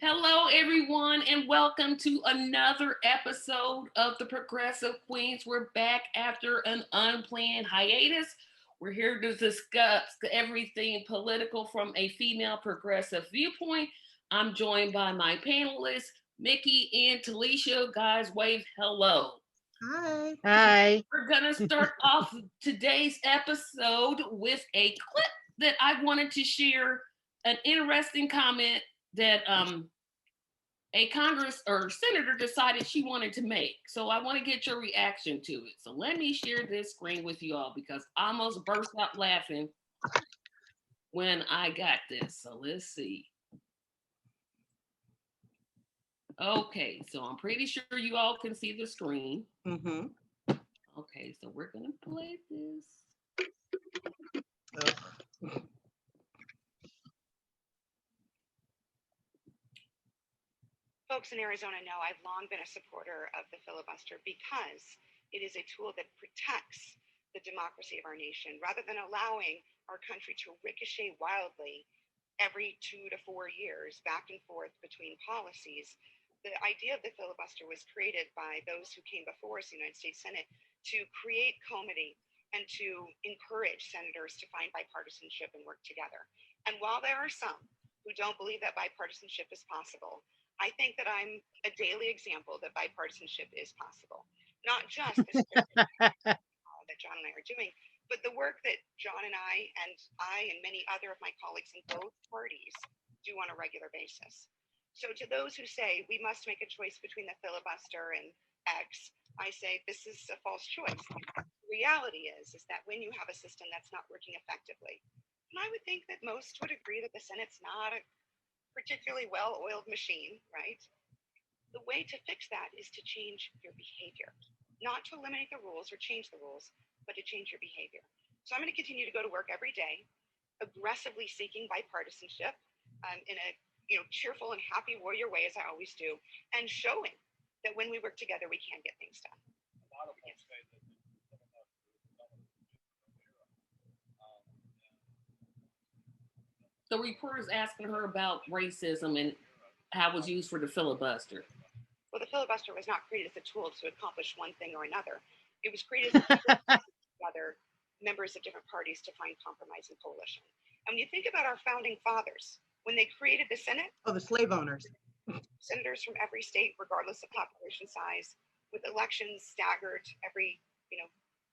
Hello, everyone, and welcome to another episode of the Progressive Queens. We're back after an unplanned hiatus. We're here to discuss everything political from a female progressive viewpoint. I'm joined by my panelists, Mickey and Talisha. Guys, wave hello. Hi. Hi. We're going to start off today's episode with a clip that I wanted to share. An interesting comment that a Congress or senator decided she wanted to make. So I want to get your reaction to it. So let me share this screen with you all because I almost burst out laughing when I got this. So let's see. Okay, so I'm pretty sure you all can see the screen. Mm-hmm. Okay, so we're gonna play this. Folks in Arizona know I've long been a supporter of the filibuster because it is a tool that protects the democracy of our nation rather than allowing our country to ricochet wildly every 2 to 4 years back and forth between policies. The idea of the filibuster was created by those who came before us, the United States Senate, to create comity and to encourage senators to find bipartisanship and work together. And while there are some who don't believe that bipartisanship is possible, I think that I'm a daily example that bipartisanship is possible. Not just the that John and I are doing, but the work that John and I and many other of my colleagues in both parties do on a regular basis. So to those who say we must make a choice between the filibuster and X, I say this is a false choice. The reality is that when you have a system that's not working effectively, and I would think that most would agree that the Senate's not a particularly well-oiled machine, right? The way to fix that is to change your behavior, not to eliminate the rules or change the rules, but to change your behavior. So I'm going to continue to go to work every day, aggressively seeking bipartisanship in a cheerful and happy warrior way, as I always do, and showing that when we work together, we can get things done. The reporter's asking her about racism and how it was used for the filibuster. Well, the filibuster was not created as a tool to accomplish one thing or another. It was created as a tool to together members of different parties to find compromise and coalition. And when you think about our founding fathers, when they created the Senate, the slave owners, senators from every state, regardless of population size, with elections staggered every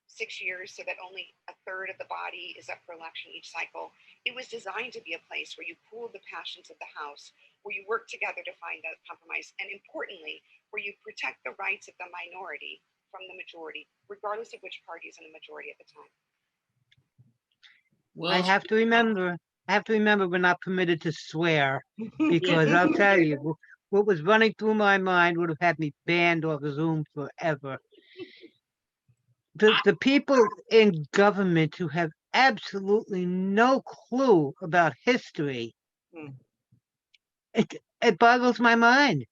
6 years so that only a third of the body is up for election each cycle. It was designed to be a place where you cooled the passions of the House, where you work together to find a compromise, and importantly, where you protect the rights of the minority from the majority, regardless of which party is in the majority at the time. Well, I have to remember we're not permitted to swear because I'll tell you, what was running through my mind would have had me banned off Zoom forever. The people in government who have absolutely no clue about history, it boggles my mind.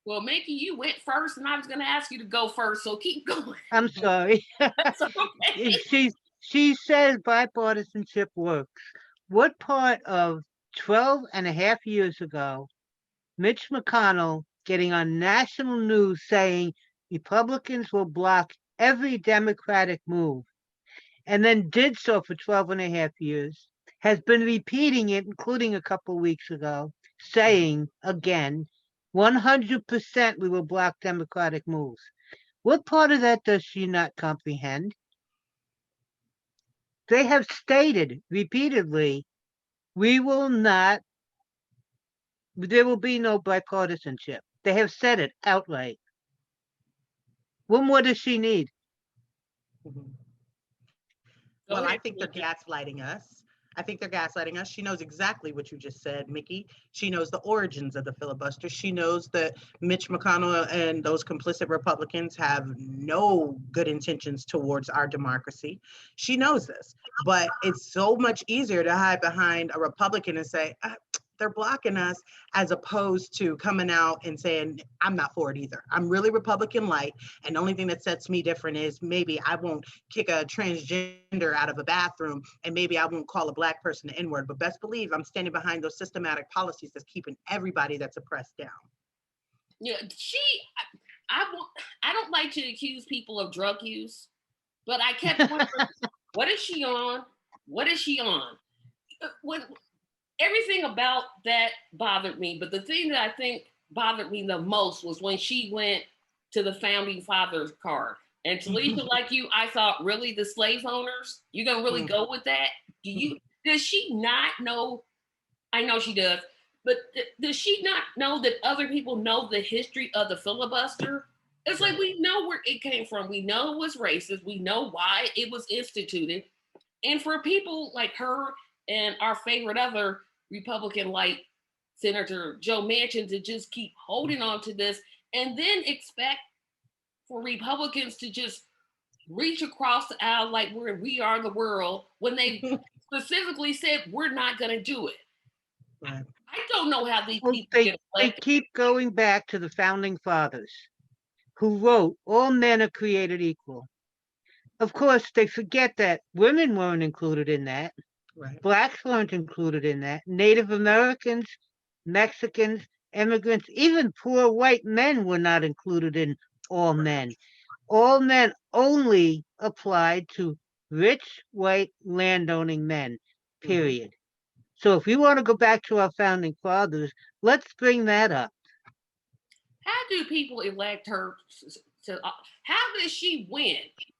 Well, Mickey, you went first, and I was going to ask you to go first, so keep going. I'm sorry. That's okay. She says bipartisanship works. What part of 12 and a half years ago, Mitch McConnell getting on national news saying Republicans will block every Democratic move, and then did so for 12 and a half years, has been repeating it, including a couple weeks ago, saying again, 100% we will block Democratic moves. What part of that does she not comprehend? They have stated repeatedly, there will be no bipartisanship. They have said it outright. What more does she need? Well, I think they're gaslighting us. She knows exactly what you just said, Mickey. She knows the origins of the filibuster. She knows that Mitch McConnell and those complicit Republicans have no good intentions towards our democracy. She knows this, but it's so much easier to hide behind a Republican and say, they're blocking us, as opposed to coming out and saying, I'm not for it either. I'm really Republican light. And the only thing that sets me different is maybe I won't kick a transgender out of a bathroom, and maybe I won't call a Black person the N-word. But best believe I'm standing behind those systematic policies that's keeping everybody that's oppressed down. Yeah, I don't like to accuse people of drug use, but I kept wondering, what is she on? What is she on? When everything about that bothered me, but the thing that I think bothered me the most was when she went to the founding fathers card. And Talisha, like you, I thought, really, the slave owners? You gonna really go with that? Does she not know? I know she does, but does she not know that other people know the history of the filibuster? It's like, we know where it came from. We know it was racist. We know why it was instituted. And for people like her and our favorite other Republican like Senator Joe Manchin to just keep holding on to this and then expect for Republicans to just reach across the aisle like we are the world when they specifically said we're not going to do it. Right. I don't know how these Well, people they get elected. keep going back to the founding fathers who wrote, all men are created equal. Of course, they forget that women weren't included in that. Right. Blacks weren't included in that. Native Americans, Mexicans, immigrants, even poor white men were not included in all men. All men only applied to rich white landowning men, period. So if we want to go back to our founding fathers, let's bring that up. How do people elect her how does she win?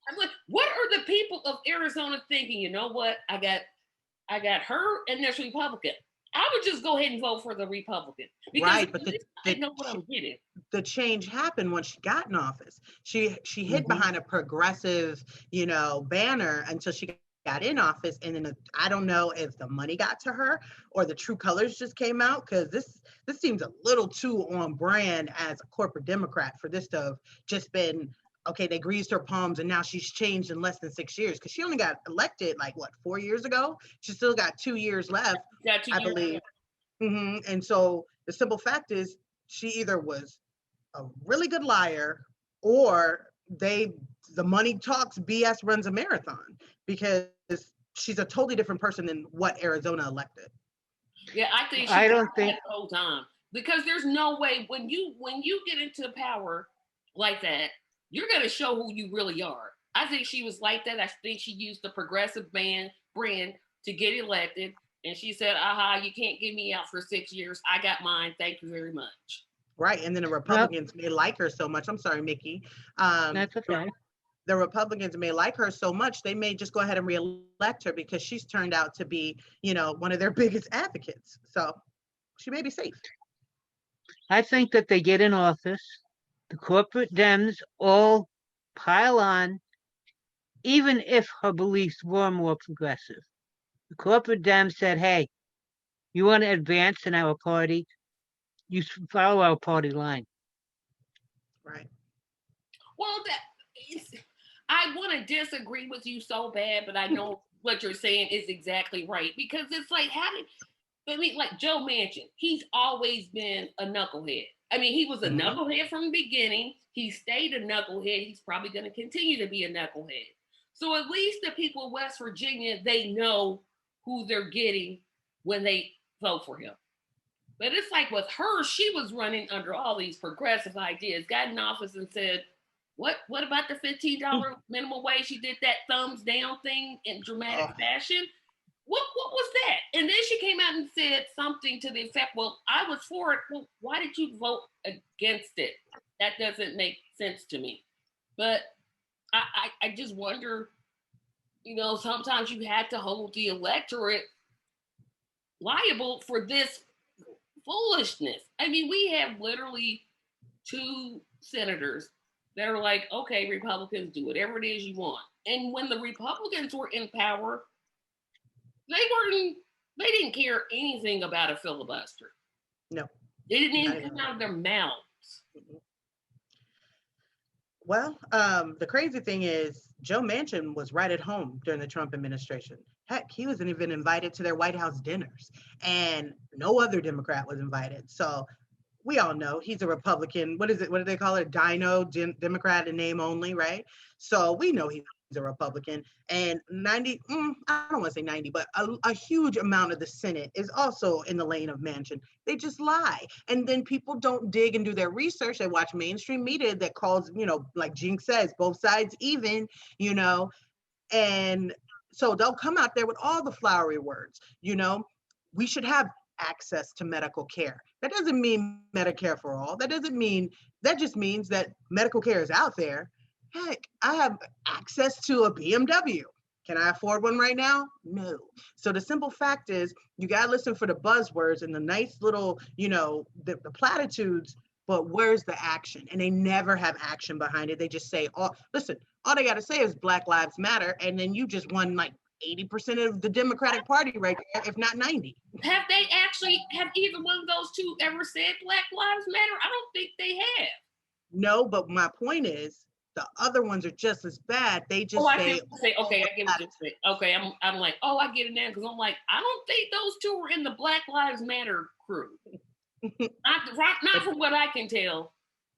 I'm like, what are the people of Arizona thinking? You know what? I got her and this Republican. I would just go ahead and vote for the Republican. Because Right, but I know what I'm getting. the change happened when she got in office. She hid Mhm. behind a progressive, banner until she got in office, and then I don't know if the money got to her or the true colors just came out, because this seems a little too on brand as a corporate Democrat for this to have just been okay. They greased her palms, and now she's changed in less than 6 years, because she only got elected like what, 4 years ago. She still got 2 years left, Got 2 I years believe. And so the simple fact is, she either was a really good liar, or the money talks, BS runs a marathon, because she's a totally different person than what Arizona elected. Yeah, I think she I don't got think that the whole time. Because there's no way when you get into power like that, you're gonna show who you really are. I think she was like that. I think she used the progressive brand to get elected. And she said, aha, you can't get me out for 6 years. I got mine. Thank you very much. Right. And then the Republicans may like her so much. I'm sorry, Mickey. that's okay. The Republicans may like her so much, they may just go ahead and reelect her, because she's turned out to be, one of their biggest advocates. So she may be safe. I think that they get in office, the corporate Dems all pile on, even if her beliefs were more progressive. The corporate Dems said, hey, you want to advance in our party? You follow our party line. Right. Well, I want to disagree with you so bad, but I know what you're saying is exactly right. Because it's like, like Joe Manchin, he's always been a knucklehead. I mean, he was a knucklehead from the beginning. He stayed a knucklehead. He's probably going to continue to be a knucklehead. So at least the people of West Virginia, they know who they're getting when they vote for him. But it's like with her, she was running under all these progressive ideas, got in office and said, what about the $15 minimum wage? She did that thumbs down thing in dramatic fashion. What was that? And then she came out and said something to the effect, well, I was for it. Well, why did you vote against it? That doesn't make sense to me. But I just wonder, sometimes you have to hold the electorate liable for this foolishness. I mean, we have literally 2 senators that are like, okay, Republicans, do whatever it is you want. And when the Republicans were in power, they didn't care anything about a filibuster. No. They didn't even come out of their mouths. Well, the crazy thing is, Joe Manchin was right at home during the Trump administration. Heck, he wasn't even invited to their White House dinners, and no other Democrat was invited. So we all know he's a Republican. What is it? What do they call it? Democrat in name only, right? So we know he's a Republican. And 90, I don't want to say 90, but a huge amount of the Senate is also in the lane of Manchin. They just lie. And then people don't dig and do their research. They watch mainstream media that calls, like Jinx says, both sides even, and so they'll come out there with all the flowery words, we should have access to medical care. That doesn't mean Medicare for all. That just means that medical care is out there. Heck, I have access to a BMW. Can I afford one right now? No. So the simple fact is you got to listen for the buzzwords and the nice little, the platitudes, but where's the action? And they never have action behind it. They just say, all they got to say is Black Lives Matter. And then you just won like 80% of the Democratic Party right there, if not 90. Have either one of those two ever said Black Lives Matter? I don't think they have. No, but my point is the other ones are just as bad. They just okay, I get what you're saying. Okay, I'm like, I get it now, because I'm like, I don't think those two were in the Black Lives Matter crew. not from what I can tell.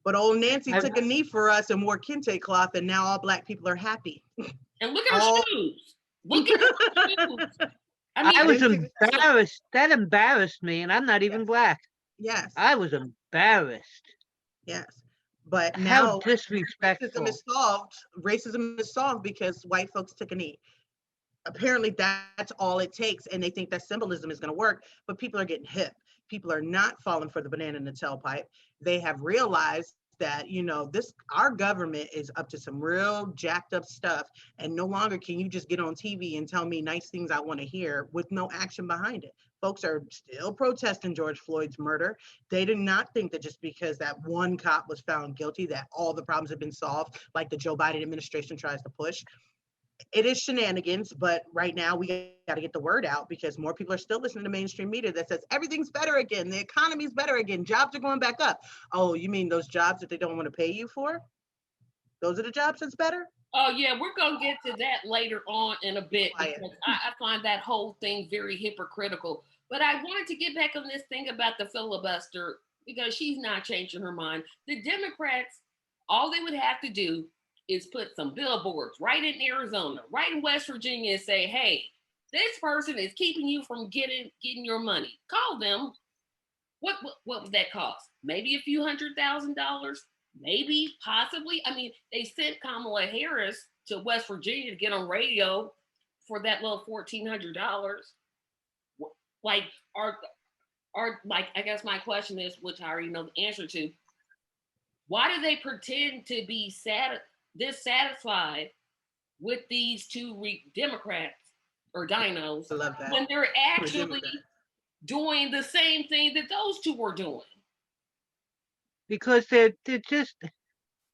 But old Nancy took a knee for us and wore kente cloth, and now all Black people are happy. And look at her shoes. Look at her shoes. I was embarrassed. That embarrassed me, and I'm not even Black. Yes. I was embarrassed. Yes. But how now disrespectful. Racism is solved because white folks took a knee. Apparently that's all it takes, and they think that symbolism is going to work, but people are getting hip. People are not falling for the banana in the tailpipe. They have realized that, our government is up to some real jacked up stuff, and no longer can you just get on TV and tell me nice things I want to hear with no action behind it. Folks are still protesting George Floyd's murder. They did not think that just because that one cop was found guilty, that all the problems have been solved, like the Joe Biden administration tries to push. It is shenanigans, but right now we got to get the word out, because more people are still listening to mainstream media that says everything's better again, the economy's better again, jobs are going back up. Oh, you mean those jobs that they don't want to pay you for? Those are the jobs that's better? Oh yeah, we're gonna get to that later on in a bit, because I find that whole thing very hypocritical. But I wanted to get back on this thing about the filibuster, because she's not changing her mind. The Democrats, all they would have to do is put some billboards right in Arizona, right in West Virginia, and say, hey, this person is keeping you from getting your money. Call them. What would that cost? Maybe a few $100,000, maybe, possibly. I mean, they sent Kamala Harris to West Virginia to get on radio for that little $1,400. Like, I guess my question is, which I already know the answer to, why do they pretend to be dissatisfied with these two Democrats or dinos when they're actually doing the same thing that those two were doing? Because they're just,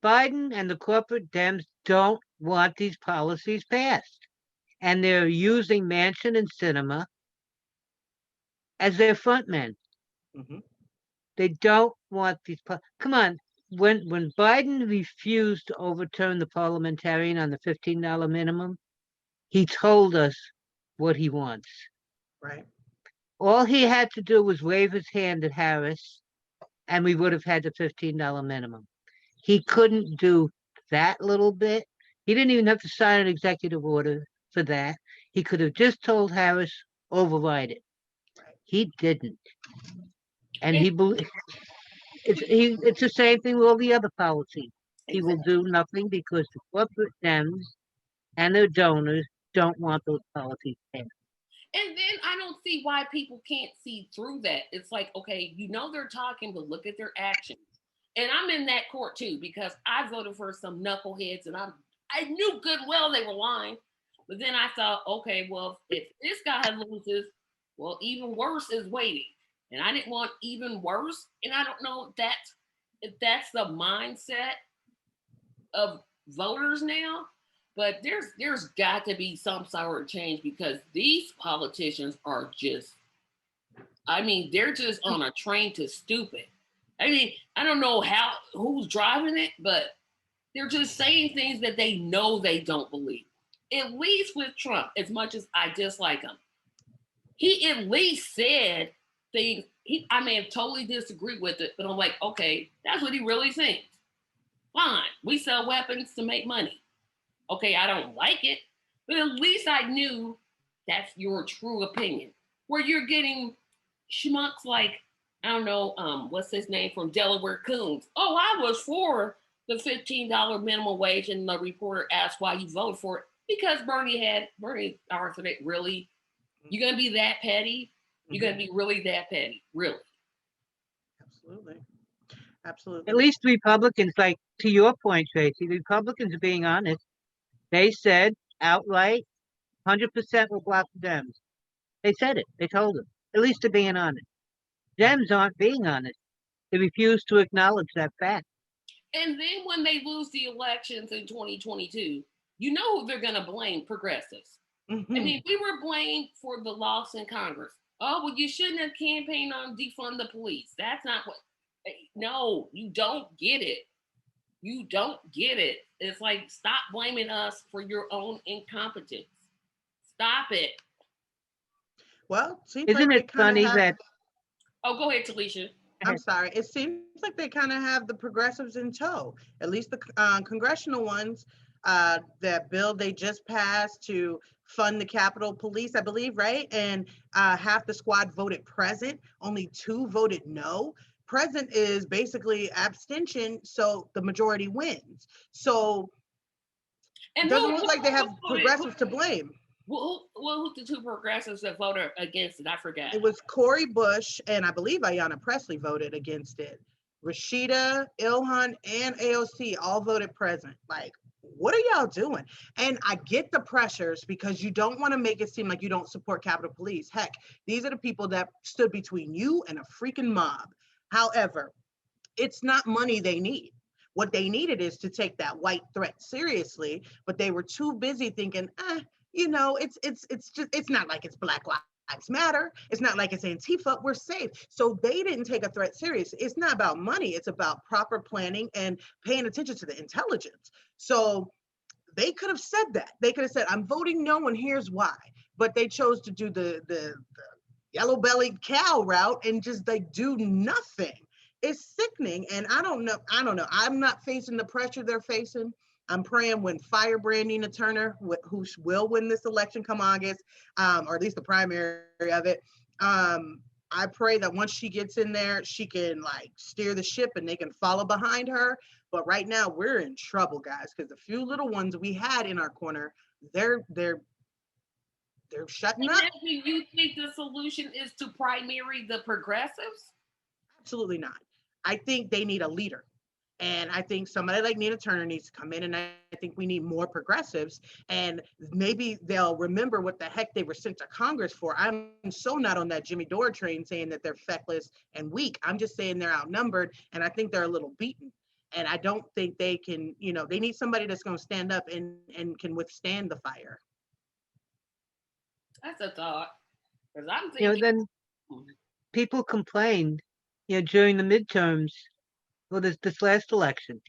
Biden and the corporate Dems don't want these policies passed. And they're using Manchin and Sinema as their front men. Mm-hmm. They don't want these. Come on. When Biden refused to overturn the parliamentarian on the $15 minimum, he told us what he wants. Right. All he had to do was wave his hand at Harris, and we would have had the $15 minimum. He couldn't do that little bit. He didn't even have to sign an executive order for that. He could have just told Harris, override it. Right. He didn't. And he believed. It's the same thing with all the other policies. He will do nothing because the corporate Dems and their donors don't want those policies passed. And then I don't see why people can't see through that. It's like, okay, they're talking, but look at their actions. And I'm in that court too, because I voted for some knuckleheads, and I knew good well they were lying. But then I thought, okay, well, if this guy loses, well, even worse is waiting. And I didn't want even worse. And I don't know if that's the mindset of voters now. But there's got to be some sort of change, because these politicians are just, they're just on a train to stupid. I don't know who's driving it, but they're just saying things that they know they don't believe. at least with Trump, as much as I dislike him, he at least said things. I may have totally disagreed with it, but I'm like, okay, that's what he really thinks. Fine, we sell weapons to make money. Okay, I don't like it, but at least I knew that's your true opinion. Where you're getting schmucks like, I don't know, what's his name from Delaware Coons. Oh, I was for the $15 minimum wage, and the reporter asked why you voted for it. Because Bernie Arthur, really, you're gonna be that petty? You're gonna be really that petty? Really? Absolutely. Absolutely. At least Republicans, like to your point, Tracy, the Republicans are being honest. They said outright, 100% will block the Dems. They said it. They told them. At least they're being honest. Dems aren't being honest. They refuse to acknowledge that fact. And then when they lose the elections in 2022, you know who they're going to blame? Progressives. Mm-hmm. I mean, we were blamed for the loss in Congress. Oh, well, you shouldn't have campaigned on defund the police. That's not what. No, you don't get it. You don't get it. It's like, stop blaming us for your own incompetence. Stop it. Well, isn't it funny that? Oh, go ahead, Talisha. I'm sorry. It seems like they kind of have the progressives in tow, at least the congressional ones. That bill they just passed to fund the Capitol Police, I believe, right? And half the squad voted present, only 2 voted no. Present is basically abstention, so the majority wins. So it doesn't look like they have progressives to blame. Well, who's the 2 progressives that voted against it? I forgot. It was Cori Bush, and I believe Ayanna Pressley voted against it. Rashida, Ilhan, and AOC all voted present. Like, what are y'all doing? And I get the pressures because you don't want to make it seem like you don't support Capitol Police. Heck, these are the people that stood between you and a freaking mob. However, it's not money they need. What they needed is to take that white threat seriously, but they were too busy thinking, it's not like it's Black Lives Matter. It's not like it's Antifa. We're safe. So they didn't take a threat serious. It's not about money. It's about proper planning and paying attention to the intelligence. So they could have said that. They could have said, I'm voting no, and here's why. But they chose to do the yellow-bellied cow route and just like do nothing. It's sickening. And I don't know. I'm not facing the pressure they're facing. I'm praying when Firebrand Nina Turner, who will win this election come August, or at least the primary of it, I pray that once she gets in there, she can like steer the ship and they can follow behind her. But right now we're in trouble, guys, because the few little ones we had in our corner, they're shutting up. Do you think the solution is to primary the progressives? Absolutely not. I think they need a leader. And I think somebody like Nina Turner needs to come in, and I think we need more progressives, and maybe they'll remember what the heck they were sent to Congress for. I'm so not on that Jimmy Dore train saying that they're feckless and weak. I'm just saying they're outnumbered, and I think they're a little beaten. And I don't think they can, they need somebody that's going to stand up and can withstand the fire. That's a thought. Because I'm thinking. Then people complained, during the midterms. Well, this last election,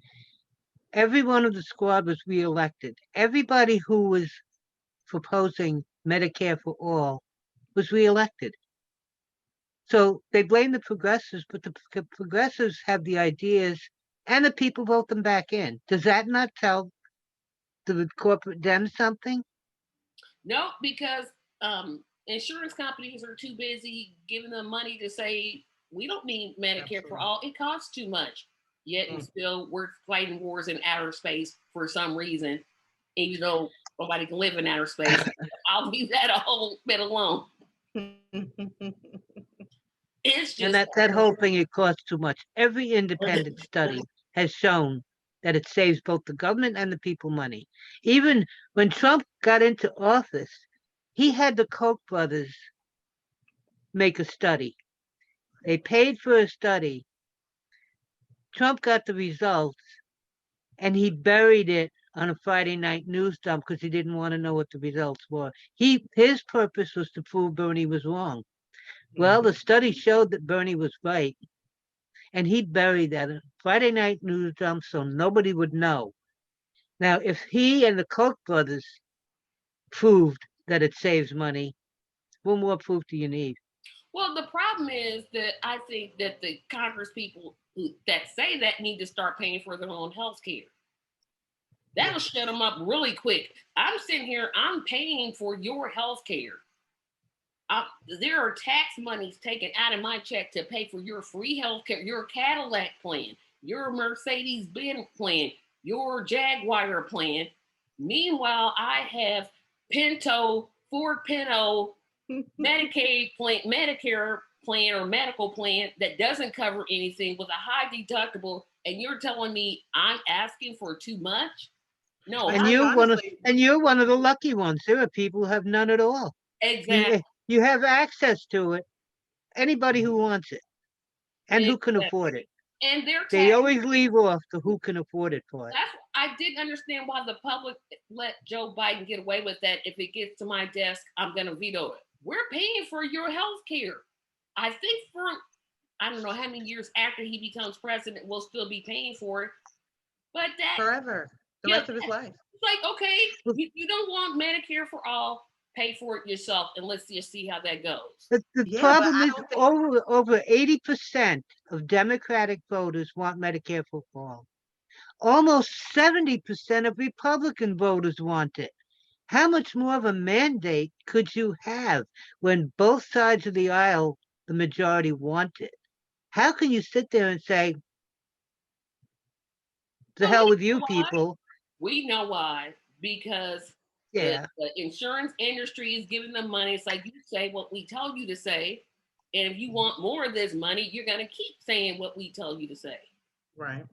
every one of the squad was reelected. Everybody who was proposing Medicare for all was reelected. So they blame the progressives, but the progressives have the ideas and the people vote them back in. Does that not tell the corporate Dems something? No, because insurance companies are too busy giving them money to say, we don't need Medicare for all. It costs too much. Yet and still we're fighting wars in outer space for some reason, even though nobody can live in outer space. I'll leave that a whole bit alone. It's just, and that whole thing, it costs too much. Every independent study has shown that it saves both the government and the people money. Even when Trump got into office, he had the Koch brothers make a study. They paid for a study. Trump got the results, and he buried it on a Friday night news dump because he didn't want to know what the results were. His purpose was to prove Bernie was wrong. Well, the study showed that Bernie was right, and he buried that in Friday night news dump so nobody would know. Now, if he and the Koch brothers proved that it saves money. What more proof do you need? Well, the problem is that I think that the Congress people that say that need to start paying for their own health care. That'll shut them up really quick. I'm sitting here, I'm paying for your health care. There are tax monies taken out of my check to pay for your free health care, your Cadillac plan, your Mercedes-Benz plan, your Jaguar plan. Meanwhile, I have Pinto, Ford Pinto, Medicaid plan, Medicare plan, or medical plan that doesn't cover anything with a high deductible, and you're telling me I'm asking for too much? No, And honestly, you're one of the lucky ones. There are people who have none at all. exactly. You have access to it. Anybody who wants it and who can afford it. And their They tax. always leave off the who can afford it part. I didn't understand why the public let Joe Biden get away with that. If it gets to my desk, I'm going to veto it. We're paying for your health care. I think for, I don't know how many years after he becomes president, we'll still be paying for it. But that forever, the rest of his life. It's like, okay, you don't want Medicare for all, pay for it yourself, and let's just see how that goes. The problem is over 80% of Democratic voters want Medicare for all. Almost 70% of Republican voters want it. How much more of a mandate could you have when both sides of the aisle, the majority, want it? How can you sit there and say, the hell with you people? We know why. Because the insurance industry is giving them money. It's like you say what we tell you to say. And if you want more of this money, you're going to keep saying what we tell you to say. Right.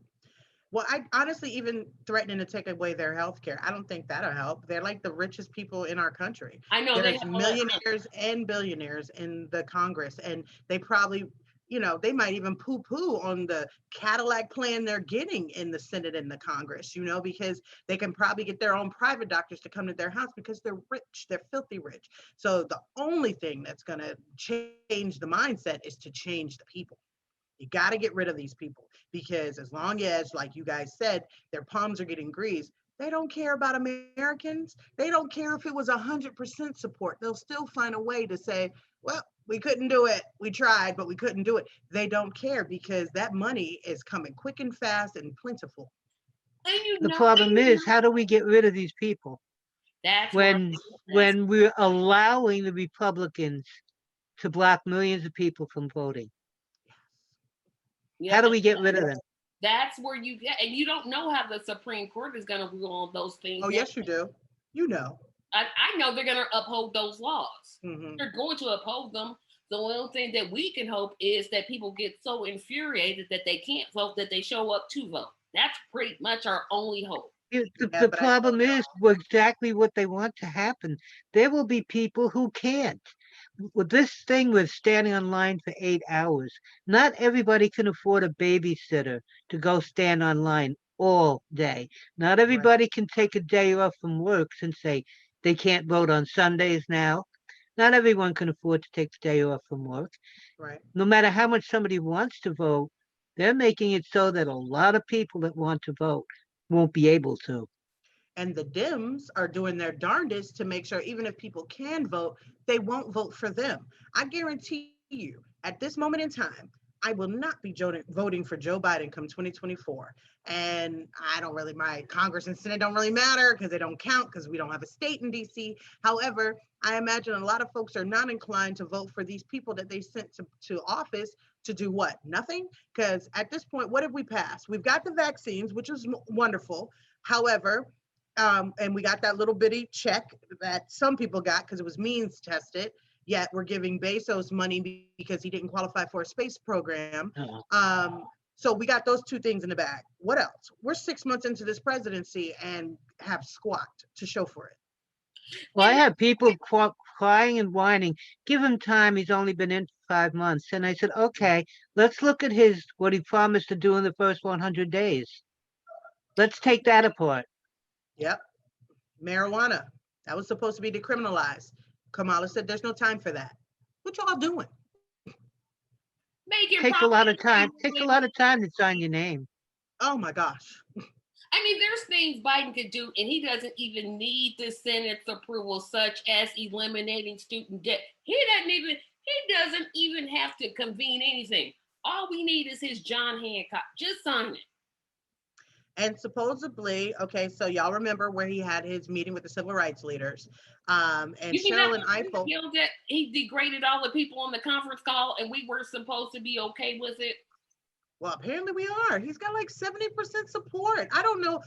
Well, I honestly, even threatening to take away their health care, I don't think that'll help. They're like the richest people in our country. I know there's millionaires and billionaires in the Congress, and they probably, they might even poo-poo on the Cadillac plan they're getting in the Senate and the Congress, because they can probably get their own private doctors to come to their house because they're rich, they're filthy rich. So the only thing that's going to change the mindset is to change the people. You got to get rid of these people, because as long as, like you guys said, their palms are getting greased, they don't care about Americans. They don't care if it was 100% support. They'll still find a way to say, well, we couldn't do it. We tried, but we couldn't do it. They don't care because that money is coming quick and fast and plentiful. The problem is, how do we get rid of these people? That's when we're allowing the Republicans to block millions of people from voting. How do we get rid of them? That's where you get, and you don't know how the Supreme Court is going to rule on those things. Oh, yes, you do. I know they're going to uphold those laws. Mm-hmm. They're going to uphold them. The only thing that we can hope is that people get so infuriated that they can't vote, that they show up to vote. That's pretty much our only hope. The problem is exactly what they want to happen. There will be people who can't. With this thing with standing in line for 8 hours, not everybody can afford a babysitter to go stand online all day. Not everybody can take a day off from work and say they can't vote on Sundays now. Not everyone can afford to take the day off from work. Right. No matter how much somebody wants to vote, they're making it so that a lot of people that want to vote won't be able to. And the Dems are doing their darndest to make sure even if people can vote, they won't vote for them. I guarantee you, at this moment in time, I will not be voting for Joe Biden come 2024. And my Congress and Senate don't really matter because they don't count because we don't have a state in DC. However, I imagine a lot of folks are not inclined to vote for these people that they sent to office to do what? Nothing? Because at this point, what have we passed? We've got the vaccines, which is wonderful. However, and we got that little bitty check that some people got because it was means tested, yet we're giving Bezos money because he didn't qualify for a space program. So we got those two things in the bag. What else? We're 6 months into this presidency and have squat to show for it. Well, I have people crying and whining. Give him time. He's only been in for 5 months. And I said, okay, let's look at what he promised to do in the first 100 days. Let's take that apart. Yep. Marijuana. That was supposed to be decriminalized. Kamala said there's no time for that. What y'all doing? Takes a lot of time. Takes a lot of time to sign your name. Oh my gosh. I mean, there's things Biden could do, and he doesn't even need the Senate's approval, such as eliminating student debt. He doesn't even have to convene anything. All we need is his John Hancock. Just sign it. And supposedly, okay, so y'all remember where he had his meeting with the civil rights leaders. And You mean Cheryl that and Eiffel. that he degraded all the people on the conference call, and we were supposed to be okay with it? Well, apparently we are. He's got like 70% support. I don't know,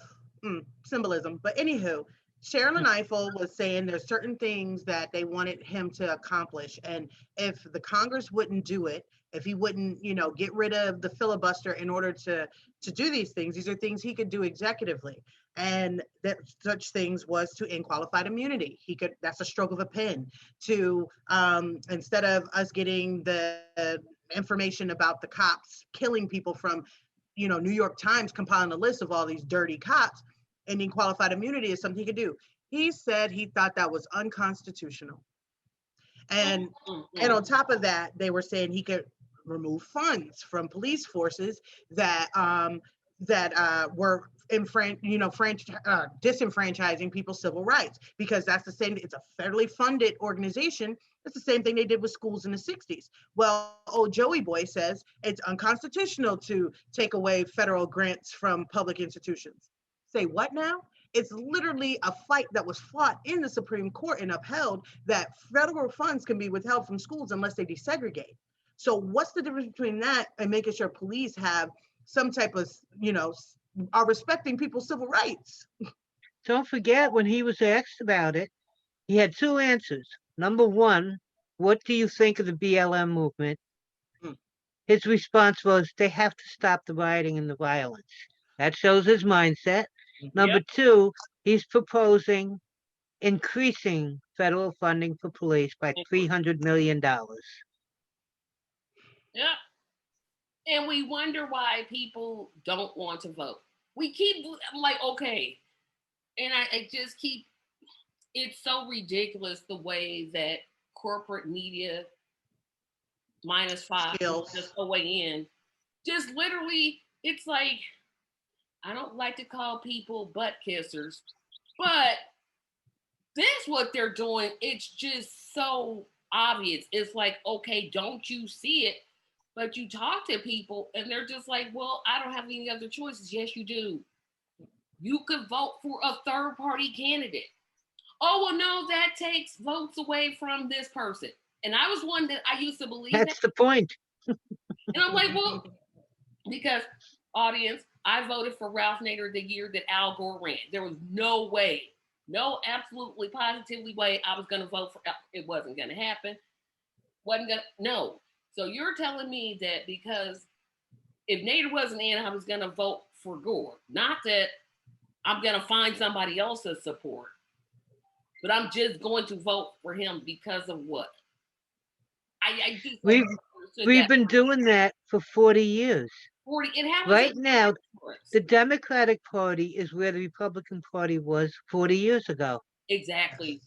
symbolism, but anywho, Cheryl and Eiffel was saying there's certain things that they wanted him to accomplish. And if the Congress wouldn't do it, if he wouldn't, get rid of the filibuster in order to do these are things he could do executively. And that such things was to end qualified immunity. That's a stroke of a pen to, instead of us getting the information about the cops killing people from, New York Times compiling a list of all these dirty cops, ending qualified immunity is something he could do. He said he thought that was unconstitutional. And on top of that, they were saying he could remove funds from police forces that were disenfranchising people's civil rights, because that's the same. It's a federally funded organization. It's the same thing they did with schools in the 60s. Well, old Joey Boy says it's unconstitutional to take away federal grants from public institutions. Say what now? It's literally a fight that was fought in the Supreme Court and upheld, that federal funds can be withheld from schools unless they desegregate. So what's the difference between that and making sure police have some type of, are respecting people's civil rights? Don't forget, when he was asked about it, he had two answers. Number one, what do you think of the BLM movement? His response was, they have to stop the rioting and the violence. That shows his mindset. Number two, he's proposing increasing federal funding for police by $300 million. Yeah. And we wonder why people don't want to vote. I'm like, okay. And I just keep, it's so ridiculous the way that corporate media -5 just away in. Just literally, it's like, I don't like to call people butt kissers, but this what they're doing. It's just so obvious. It's like, okay, don't you see it? But you talk to people and they're just like, well, I don't have any other choices. Yes, you do. You could vote for a third party candidate. Oh, well, no, that takes votes away from this person. And I was one that I used to believe That's the point. And I'm like, well, because audience, I voted for Ralph Nader the year that Al Gore ran. There was no way, no absolutely positively way I was going to vote for. It wasn't going to happen. No. So you're telling me that because if Nader wasn't in, I was going to vote for Gore. Not that I'm going to find somebody else's support, but I'm just going to vote for him because of what? We've been doing that for 40 years. 40. Right now, the Democratic Party is where the Republican Party was 40 years ago. Exactly.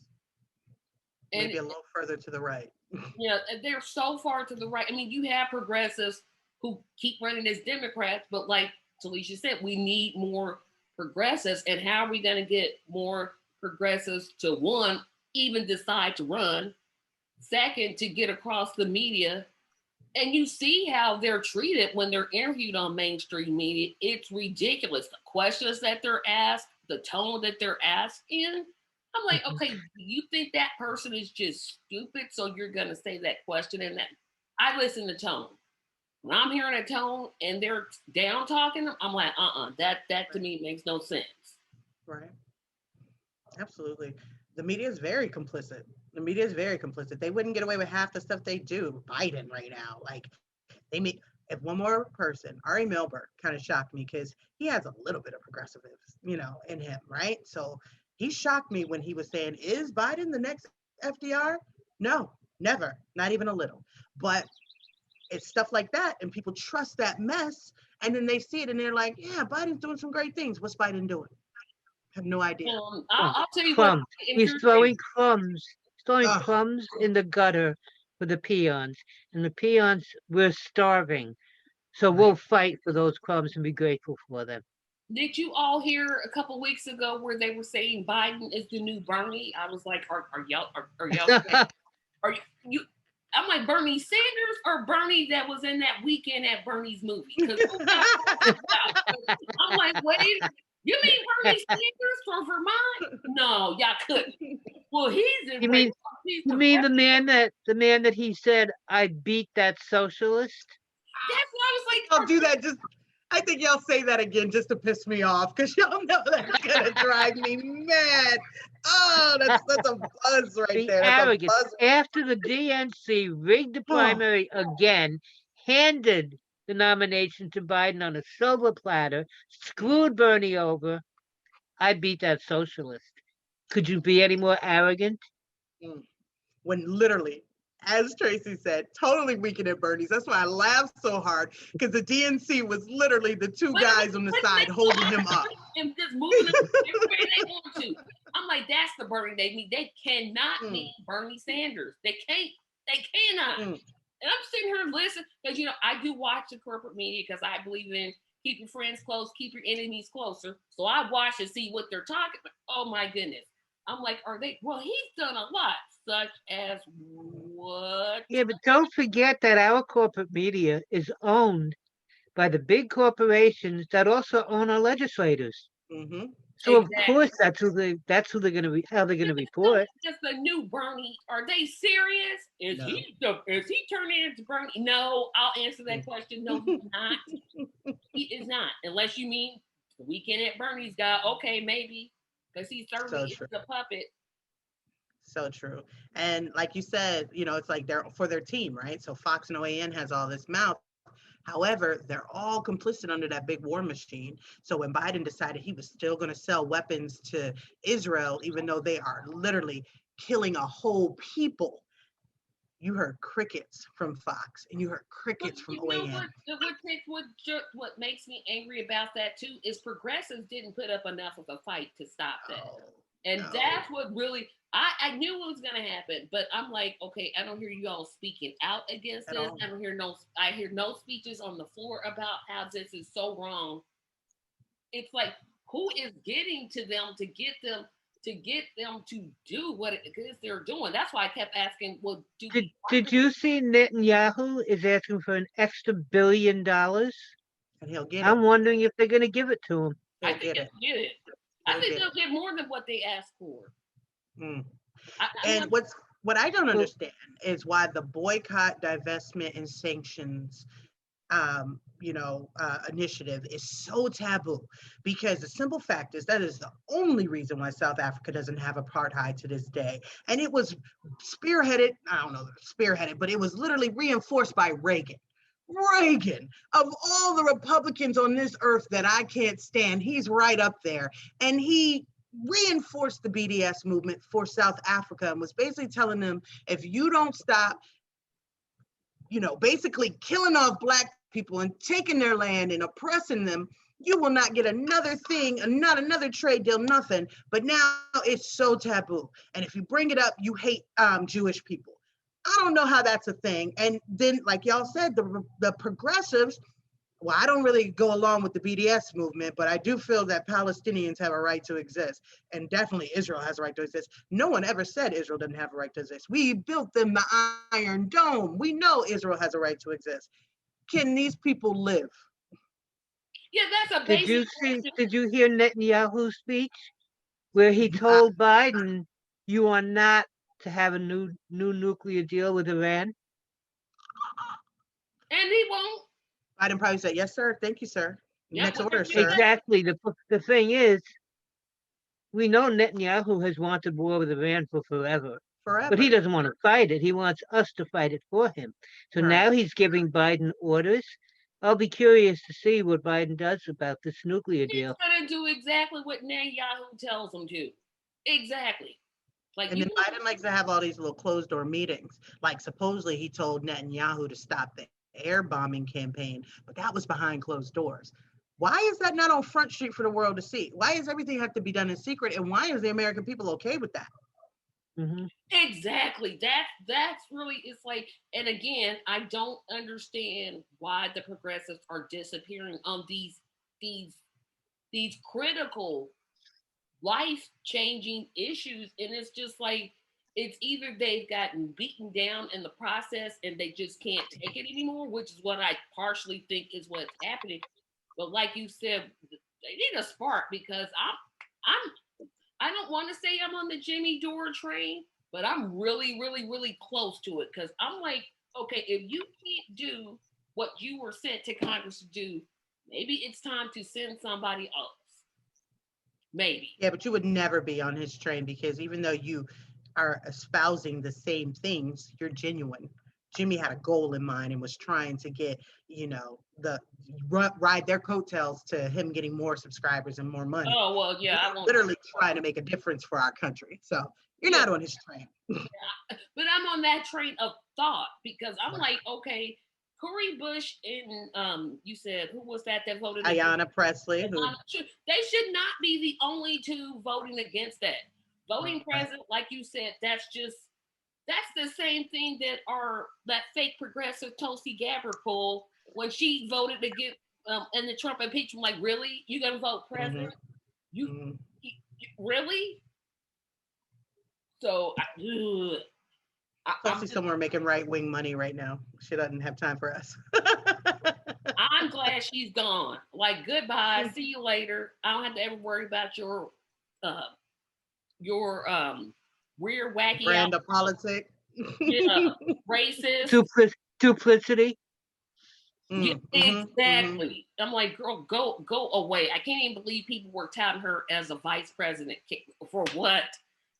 Maybe a little further to the right. Yeah, they're so far to the right. I mean, you have progressives who keep running as Democrats, but like Talisha said, we need more progressives. And how are we going to get more progressives to, one, even decide to run? Second, to get across the media. And you see how they're treated when they're interviewed on mainstream media. It's ridiculous. The questions that they're asked, the tone that they're asked in. I'm like, okay, you think that person is just stupid, so you're going to say that question? And that I listen to tone. When I'm hearing a tone and they're down talking, I'm like, that to me makes no sense. Right. Absolutely. The media is very complicit. They wouldn't get away with half the stuff they do. Biden right now, like if one more person, Ari Melber kind of shocked me because he has a little bit of progressivism, in him, right? So he shocked me when he was saying, is Biden the next FDR? No, never, not even a little. But it's stuff like that, and people trust that mess, and then they see it and they're like, yeah, Biden's doing some great things. What's Biden doing? I have no idea. I'll tell you crumbs. What. He's throwing crumbs. He's throwing crumbs in the gutter for the peons. And the peons, we're starving. So we'll fight for those crumbs and be grateful for them. Did you all hear a couple weeks ago where they were saying Biden is the new Bernie? I was like, are y'all are you? I'm like Bernie Sanders or Bernie that was in that Weekend at Bernie's movie? Because I'm like, wait, you mean Bernie Sanders from Vermont? No, y'all couldn't. Well, he's in. You mean the man that he said I beat that socialist? That's what I was like. I'll do that. I think y'all say that again just to piss me off because y'all know that's gonna drive me mad. Oh, that's a buzz right The there. That's arrogance. a buzz. After the DNC rigged the primary again, handed the nomination to Biden on a silver platter, screwed Bernie over, I beat that socialist. Could you be any more arrogant? When literally, as Tracy said, totally Weekend at Bernie's. That's why I laughed so hard because the DNC was literally the two guys on the side holding him up. And just moving them everywhere they want to. I'm like, that's the Bernie they need. They cannot be Bernie Sanders. They can't. They cannot. And I'm sitting here and listening because, you know, I do watch the corporate media because I believe in keep your friends close, keep your enemies closer. So I watch and see what they're talking about. Oh, my goodness. I'm like, are they? Well, he's done a lot, such as what? Yeah, but don't forget that our corporate media is owned by the big corporations that also own our legislators. Mm-hmm. So of course that's who they're going to be. How they're going to report. Just the new Bernie. Are they serious? Is he turning into Bernie? No, I'll answer that question. No, he's not. He is not. Unless you mean the Weekend at Bernie's guy. Okay, maybe. Because he certainly is a puppet. So true. And like you said, you know, it's like they're for their team, right? So Fox and OAN has all this mouth. However, they're all complicit under that big war machine. So when Biden decided he was still going to sell weapons to Israel, even though they are literally killing a whole people, you heard crickets from Fox and you heard crickets from OAN. What makes me angry about that too is progressives didn't put up enough of a fight to stop that. That's what really, I knew it was going to happen, but I'm like, okay, I don't hear you all speaking out against this. I hear no speeches on the floor about how this is so wrong. It's like, who is getting to them to get them to do what it is they're doing? That's why I kept asking, well, did you see Netanyahu is asking for an extra $1 billion? And he'll get it. I'm wondering if they're going to give it to him. I think they'll get it. I think they'll get more than what they asked for. And what I don't understand is why the boycott, divestment, and sanctions initiative is so taboo, because the simple fact is that is the only reason why South Africa doesn't have apartheid to this day. And it was spearheaded, but it was literally reinforced by Reagan. Of all the Republicans on this earth that I can't stand, he's right up there. And he reinforced the BDS movement for South Africa and was basically telling them, if you don't stop, basically killing off Black people and taking their land and oppressing them, you will not get another thing, not another trade deal, nothing. But now it's so taboo. And if you bring it up, you hate Jewish people. I don't know how that's a thing. And then, like y'all said, the progressives, well, I don't really go along with the BDS movement, but I do feel that Palestinians have a right to exist. And definitely Israel has a right to exist. No one ever said Israel didn't have a right to exist. We built them the Iron Dome. We know Israel has a right to exist. Can these people live? Yeah, that's a basic question. Did you hear Netanyahu's speech where he told Biden, you are not to have a new nuclear deal with Iran? And he won't. Biden probably said, yes, sir. Thank you, sir. Yeah, next order, sir. Exactly. The thing is, we know Netanyahu has wanted war with Iran for forever. But he doesn't want to fight it. He wants us to fight it for him. So now he's giving Biden orders. I'll be curious to see what Biden does about this nuclear deal. He's going to do exactly what Netanyahu tells him to. Exactly. And then Biden likes to have all these little closed door meetings. Like supposedly he told Netanyahu to stop the air bombing campaign, but that was behind closed doors. Why is that not on Front Street for the world to see? Why does everything have to be done in secret? And why is the American people okay with that? Mm-hmm. Exactly. That's really, it's like, and again, I don't understand why the progressives are disappearing on these these critical life-changing issues, and it's just like it's either they've gotten beaten down in the process and they just can't take it anymore, which is what I partially think is what's happening. But like you said, they need a spark, because I don't want to say I'm on the Jimmy Dore train, but I'm really, really, really close to it, because I'm like, okay, if you can't do what you were sent to Congress to do, maybe it's time to send somebody else. Maybe. Yeah, but you would never be on his train, because even though you are espousing the same things, you're genuine. Jimmy had a goal in mind and was trying to get, ride their coattails to him getting more subscribers and more money. Oh, well, yeah, I won't. Literally trying to make a difference for our country. So you're not on his train. But I'm on that train of thought, because I'm like, okay, Cori Bush and you said, who was that voted? Ayanna Pressley. They should not be the only two voting against that. Voting president, like you said, that's the same thing that fake progressive Tulsi Gabbard pulled when she voted against in the Trump impeachment. Like, really? You gonna vote president? You really? So Tulsi's somewhere making right-wing money right now. She doesn't have time for us. I'm glad she's gone. Like, goodbye. See you later. I don't have to ever worry about your weird, wacky brand of politics. Racist. Duplicity. Yeah, exactly. I'm like, girl, go away. I can't even believe people were touting her as a vice president. For what?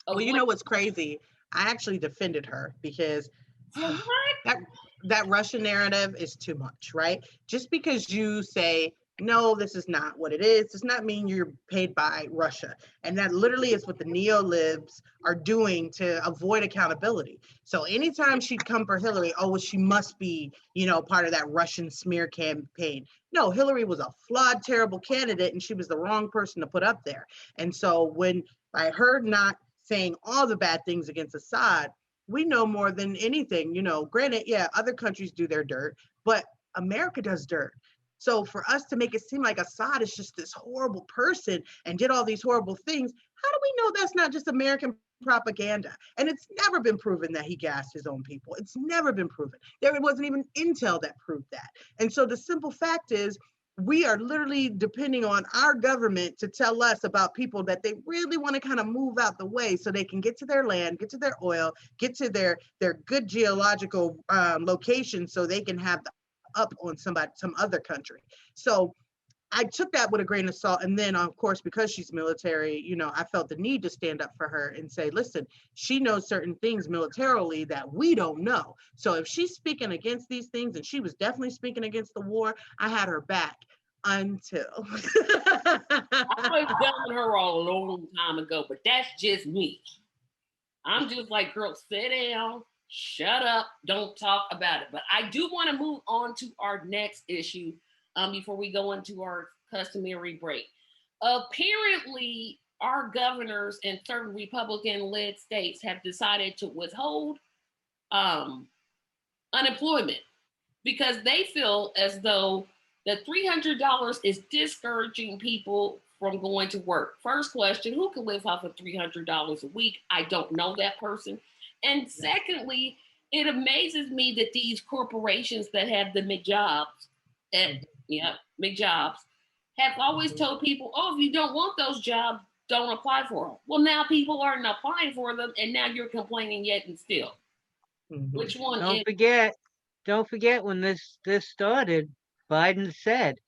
Well, you know what's crazy? I actually defended her, because that Russian narrative is too much, right? Just because you say, no, this is not what it is, does not mean you're paid by Russia. And that literally is what the neo-libs are doing to avoid accountability. So anytime she'd come for Hillary, oh, well, she must be, part of that Russian smear campaign. No, Hillary was a flawed, terrible candidate, and she was the wrong person to put up there. And so when I heard not saying all the bad things against Assad, we know more than anything, granted, yeah, other countries do their dirt, but America does dirt. So for us to make it seem like Assad is just this horrible person and did all these horrible things, how do we know that's not just American propaganda? And it's never been proven that he gassed his own people. It's never been proven. There wasn't even intel that proved that. And so the simple fact is, we are literally depending on our government to tell us about people that they really want to kind of move out the way so they can get to their land, get to their oil, get to their good geological location, so they can have the up on some other country. So I took that with a grain of salt. And then, of course, because she's military, I felt the need to stand up for her and say, listen, she knows certain things militarily that we don't know. So if she's speaking against these things, and she was definitely speaking against the war, I had her back until. I was done with her a long time ago, but that's just me. I'm just like, girl, sit down. Shut up, don't talk about it. But I do want to move on to our next issue before we go into our customary break. Apparently, our governors in certain Republican-led states have decided to withhold unemployment, because they feel as though the $300 is discouraging people from going to work. First question, who can live off of $300 a week? I don't know that person. And secondly, it amazes me that these corporations that have the McJobs, McJobs, have always told people, oh, if you don't want those jobs, don't apply for them. Well, now people aren't applying for them, and now you're complaining yet and still. Which one? Don't forget when this started, Biden said,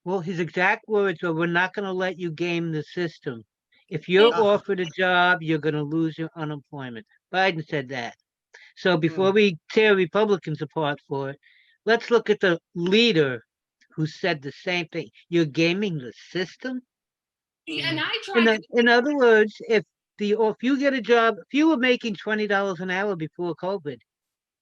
well, his exact words were, we're not going to let you game the system. If you're offered a job, you're going to lose your unemployment. Biden said that. So before we tear Republicans apart for it, let's look at the leader who said the same thing. You're gaming the system? Yeah, and I tried in other words, if you get a job, if you were making $20 an hour before COVID,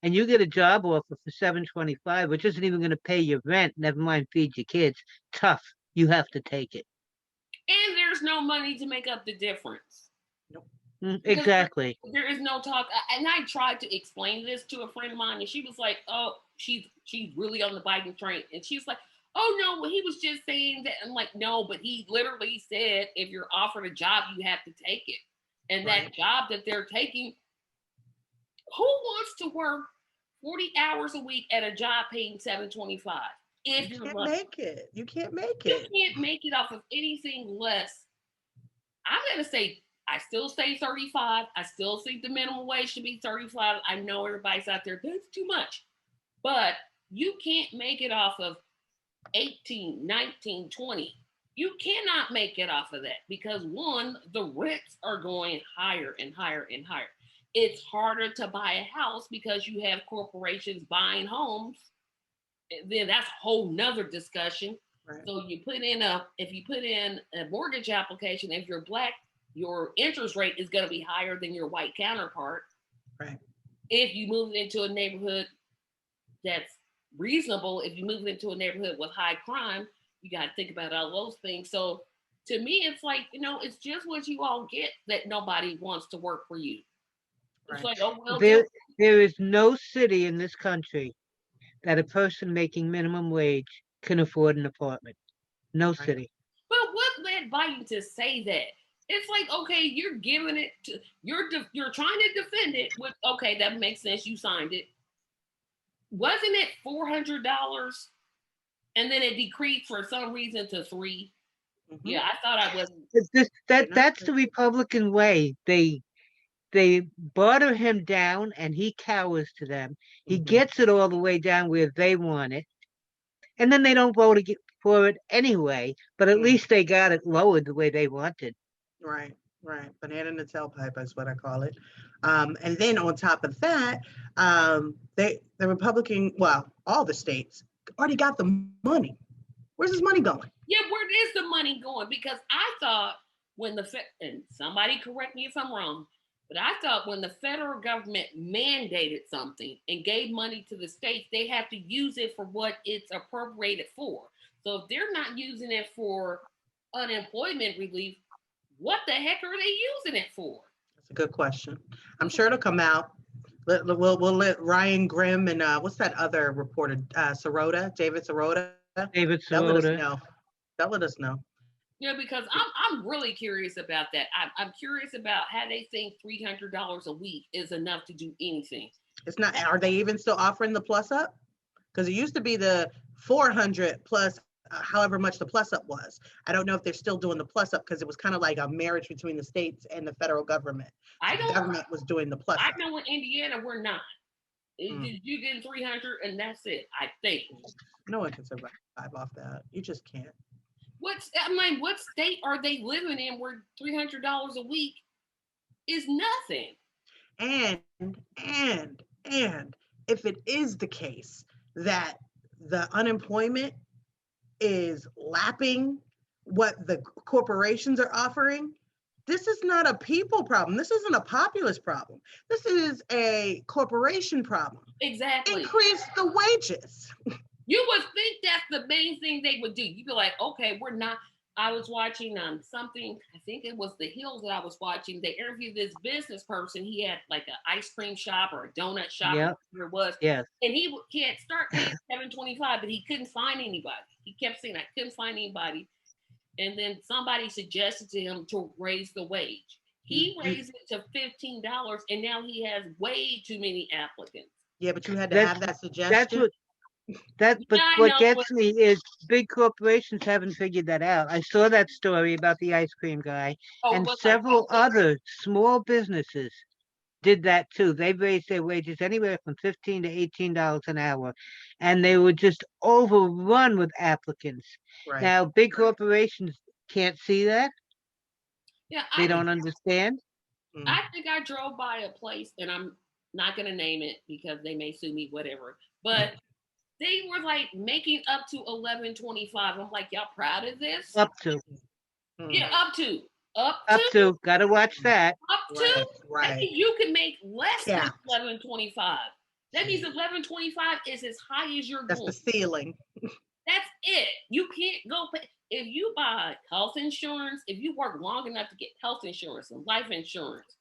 and you get a job offer for $7.25, which isn't even going to pay your rent, never mind feed your kids, tough. You have to take it. And there's no money to make up the difference. Exactly. There is no talk. And I tried to explain this to a friend of mine, and she was like, oh, she's really on the Biden train. And she's like, Oh no, he was just saying that. I'm like, no, but he literally said if you're offered a job, you have to take it. And Right. that job that they're taking, who wants to work 40 hours a week at a job paying $7.25? If You you're can't lucky. make it. You can't make You it. can't make it off of anything less. I'm gonna say I still say 35. I still think the minimum wage should be 35. I know everybody's out there, that's too much. But you can't make it off of 18, 19, 20. You cannot make it off of that because one, the rents are going higher and higher and higher. It's harder to buy a house because you have corporations buying homes. Then that's a whole nother discussion. Right. So if you put in a mortgage application, if you're black, your interest rate is going to be higher than your white counterpart. Right. If you move into a neighborhood that's reasonable, if you move into a neighborhood with high crime, you got to think about all those things. So to me, it's like, it's just what you all get that nobody wants to work for you. It's Right. like, oh, well, There is no city in this country that a person making minimum wage can afford an apartment. No Right. city. but what led Biden to say that? It's like, okay, you're giving it to, you're trying to defend it with, okay, that makes sense. You signed it. Wasn't it $400? And then it decreased for some reason to $3. Mhm. Yeah, I thought I was. That's the Republican way. They barter him down and he cowers to them. He Mhm. gets it all the way down where they want it. And then they don't vote for it anyway, but at Mm. least they got it lowered the way they wanted. Right. Right. Banana in the tailpipe is what I call it. And then on top of that, the Republican, well, all the states already got the money. Where's this money going? Yeah, where is the money going? Because I thought when and somebody correct me if I'm wrong, but I thought when the federal government mandated something and gave money to the states, they have to use it for what it's appropriated for. So if they're not using it for unemployment relief, what the heck are they using it for? That's a good question. I'm sure it'll come out. We'll let Ryan Grimm and what's that other reporter, David Sirota? David They'll let us Sirota. know. They'll let us know. Yeah, because I'm really curious about that. I'm curious about how they think $300 a week is enough to do anything. It's not. Are they even still offering the plus up? Because it used to be the 400 plus however much the plus up was. I don't know if they're still doing the plus up because it was kind of like a marriage between the states and the federal government. So the government was doing the plus I up. know in Indiana we're not. You getting 300 and that's it, I think. No one can survive off that. You just can't. What state are they living in where $300 a week is nothing? And if it is the case that the unemployment is lapping what the corporations are offering, this is not a people problem. This isn't a populist problem. This is a corporation problem. Exactly. Increase the wages. You would think that's the main thing they would do. You'd be like, okay, we're not. I was watching something, I think it was The Hills that I was watching. They interviewed this business person. He had like an ice cream shop or a donut shop, whatever it was. Yes. And he had start paying $7.25, but he couldn't find anybody. He kept saying, I couldn't find anybody. And then somebody suggested to him to raise the wage. He raised it to $15, and now he has way too many applicants. Yeah, but you had to have that suggestion. But what gets me is big corporations haven't figured that out. I saw that story about the ice cream guy, and several other small businesses did that too. They raised their wages anywhere from $15 to $18 an hour, and they were just overrun with applicants. Right. Now, big corporations can't see that. Yeah, they don't understand. I think I drove by a place, and I'm not going to name it because they may sue me, whatever. But they were like making up to $11.25. I'm like, y'all proud of this? Up to. Yeah, up to. Gotta watch that. Up to. Right. That means you can make less than $11.25. That means $11.25 is as high as you're going. That's the ceiling. That's it. You can't go pay. If you buy health insurance, if you work long enough to get health insurance and life insurance,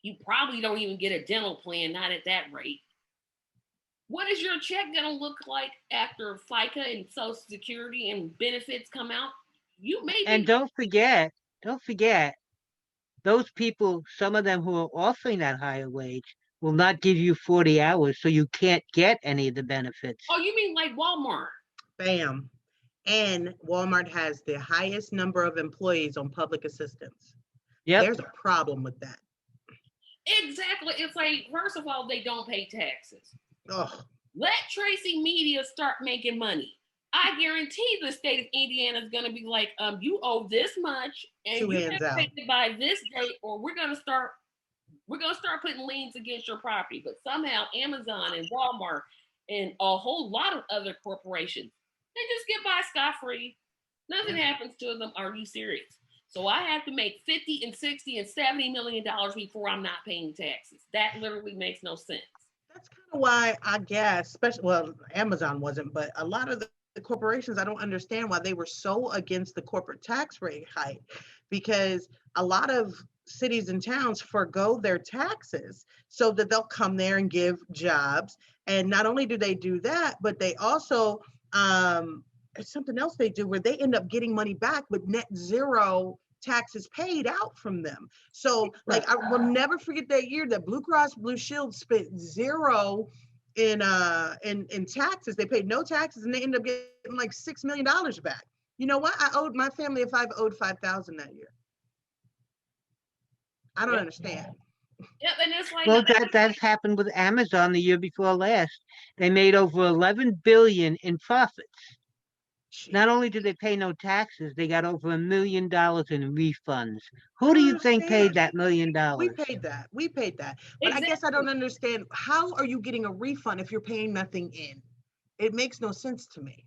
you probably don't even get a dental plan, not at that rate. What is your check gonna look like after FICA and Social Security and benefits come out? You may And be. don't forget, those people, some of them who are offering that higher wage, will not give you 40 hours, so you can't get any of the benefits. Oh, you mean like Walmart? Bam. And Walmart has the highest number of employees on public assistance. Yep. There's a problem with that. Exactly. It's like, first of all, they don't pay taxes. Oh, Let Tracy Media start making money. I guarantee the state of Indiana is going to be like, you owe this much, and Two you hands have to pay out. it by this date, or we're going to start putting liens against your property. But somehow Amazon and Walmart and a whole lot of other corporations, they just get by scot-free. Nothing happens to them. Are you serious? So I have to make 50 and 60 and 70 million dollars before I'm not paying taxes. That literally makes no sense. That's kind of why I guess, especially, well, Amazon wasn't, but a lot of the corporations, I don't understand why they were so against the corporate tax rate hike, because a lot of cities and towns forgo their taxes so that they'll come there and give jobs. And not only do they do that, but they also, it's something else they do where they end up getting money back with net zero taxes paid out from them. So like I will never forget that year that Blue Cross Blue Shield spent zero in taxes. They paid no taxes and they ended up getting like $6 million back. You know what? I owed my family of five owed $5,000 that year. I don't understand. Yep, and it's like, Well, that's happened with Amazon the year before last. They made over 11 billion in profits. Not only did they pay no taxes, they got over $1 million in refunds. Who do you think paid that $1 million? We paid that. We paid that. But I guess I don't understand. How are you getting a refund if you're paying nothing in? It makes no sense to me.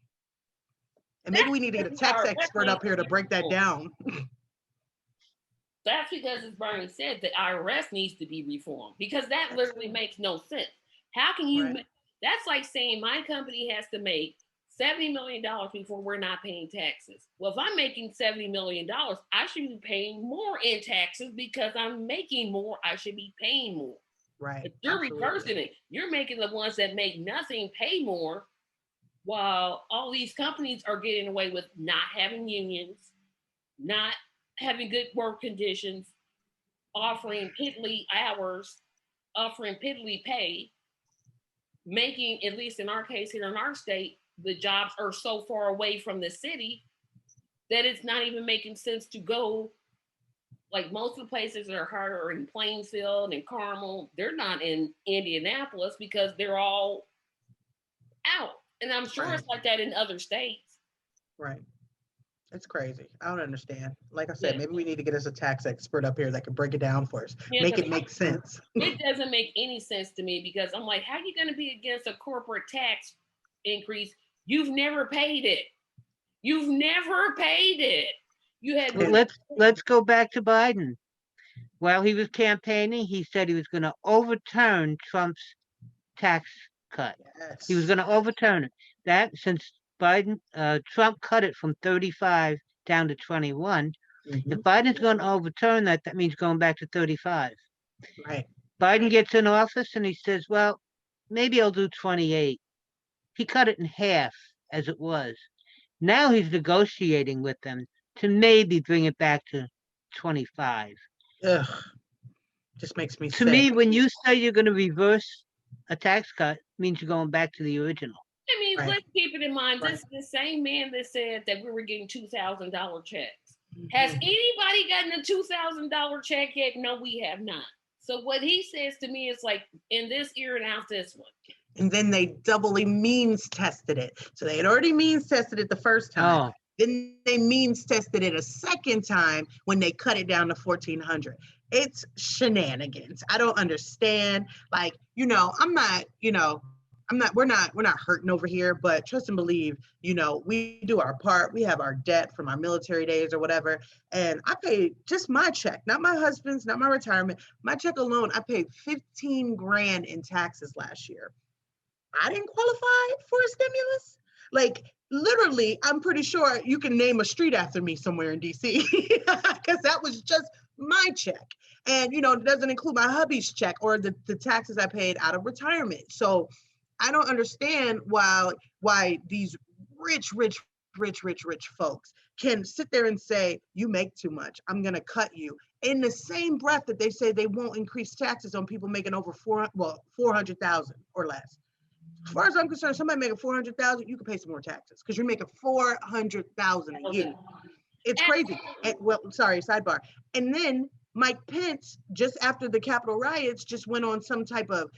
And maybe we need to get a tax expert up here to break that down. That's because, as Bernie said, the IRS needs to be reformed, because that literally makes no sense. How can you? Right. That's like saying my company has to make $70 million before we're not paying taxes. Well, if I'm making $70 million, I should be paying more in taxes because I'm making more. I should be paying more. Right. But you're reversing it. You're making the ones that make nothing pay more, while all these companies are getting away with not having unions, not having good work conditions, offering piddly hours, offering piddly pay, making, at least in our case here in our state, the jobs are so far away from the city that it's not even making sense to go. Like most of the places that are harder are in Plainsfield and Carmel. They're not in Indianapolis because they're all out. And I'm sure it's like that in other states. Right. It's crazy. I don't understand. Like I said, maybe we need to get us a tax expert up here that can break it down for us. Make it make sense. It doesn't make any sense to me, because I'm like, how are you going to be against a corporate tax increase? You've never paid it. You've never paid it. You had. Let's go back to Biden. While he was campaigning, he said he was going to overturn Trump's tax cut. Yes. He was going to overturn it. That, since Trump cut it from 35 down to 21. If Biden's going to overturn that, that means going back to 35. Right. Biden gets in office and he says, well, maybe I'll do 28. He cut it in half as it was. Now he's negotiating with them to maybe bring it back to 25. Ugh. Just makes me sick. To me, when you say you're going to reverse a tax cut, it means you're going back to the original. I mean, let's keep it in mind. This is the same man that said that we were getting $2,000 checks. Has anybody gotten a $2,000 check yet? No, we have not. So what he says to me is like, in this year and out this one. And then they doubly means tested it. So they had already means tested it the first time. Then they means tested it a second time when they cut it down to 1,400. It's shenanigans. I don't understand. Like, we're not hurting over here, but trust and believe, we do our part. We have our debt from our military days or whatever. And I paid just my check, not my husband's, not my retirement, my check alone. I paid 15 grand in taxes last year. I didn't qualify for a stimulus. Like, literally, I'm pretty sure you can name a street after me somewhere in DC, because that was just my check. And, it doesn't include my hubby's check or the taxes I paid out of retirement. So I don't understand why these rich folks can sit there and say, you make too much, I'm going to cut you, in the same breath that they say they won't increase taxes on people making over 400,000 or less. As far as I'm concerned, somebody making 400,000, you can pay some more taxes because you're making 400,000 a year. It's crazy. And, well, sorry, sidebar. And then Mike Pence, just after the Capitol riots, just went on some type of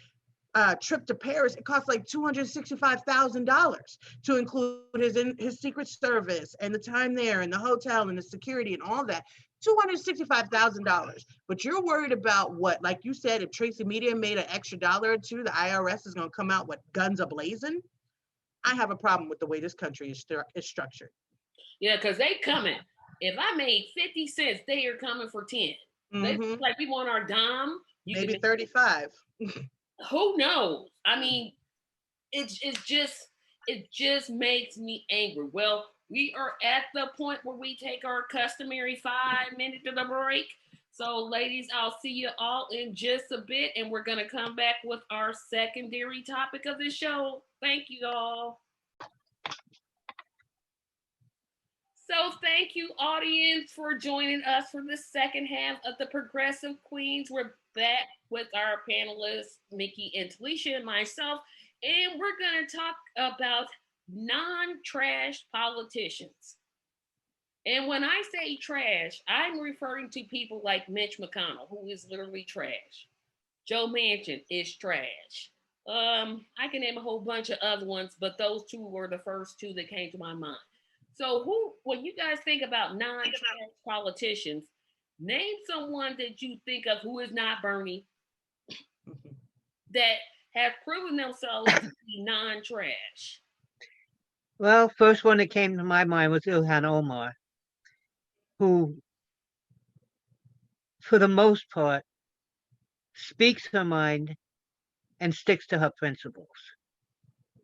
trip to Paris. It cost like $265,000 to include his Secret Service and the time there and the hotel and the security and all that. $265,000. But you're worried about what, like you said, if Tracy Media made an extra dollar or two, the IRS is going to come out with guns a-blazing. I have a problem with the way this country is structured. Yeah, because they coming. If I made 50 cents, they are coming for 10. They like we want our dime. Maybe 35. Who knows? I mean, it just makes me angry. Well, we are at the point where we take our customary 5 minute to the break. So, ladies, I'll see you all in just a bit, and we're gonna come back with our secondary topic of the show. Thank you all. So thank you, audience, for joining us for the second half of the Progressive Queens. We're back with our panelists, Mickey and Talisha and myself, and we're going to talk about non-trash politicians. And when I say trash, I'm referring to people like Mitch McConnell, who is literally trash. Joe Manchin is trash. I can name a whole bunch of other ones, but those two were the first two that came to my mind. So when you guys think about non-trash politicians, name someone that you think of who is not Bernie that have proven themselves to be non-trash. Well, first one that came to my mind was Ilhan Omar, who, for the most part, speaks her mind and sticks to her principles.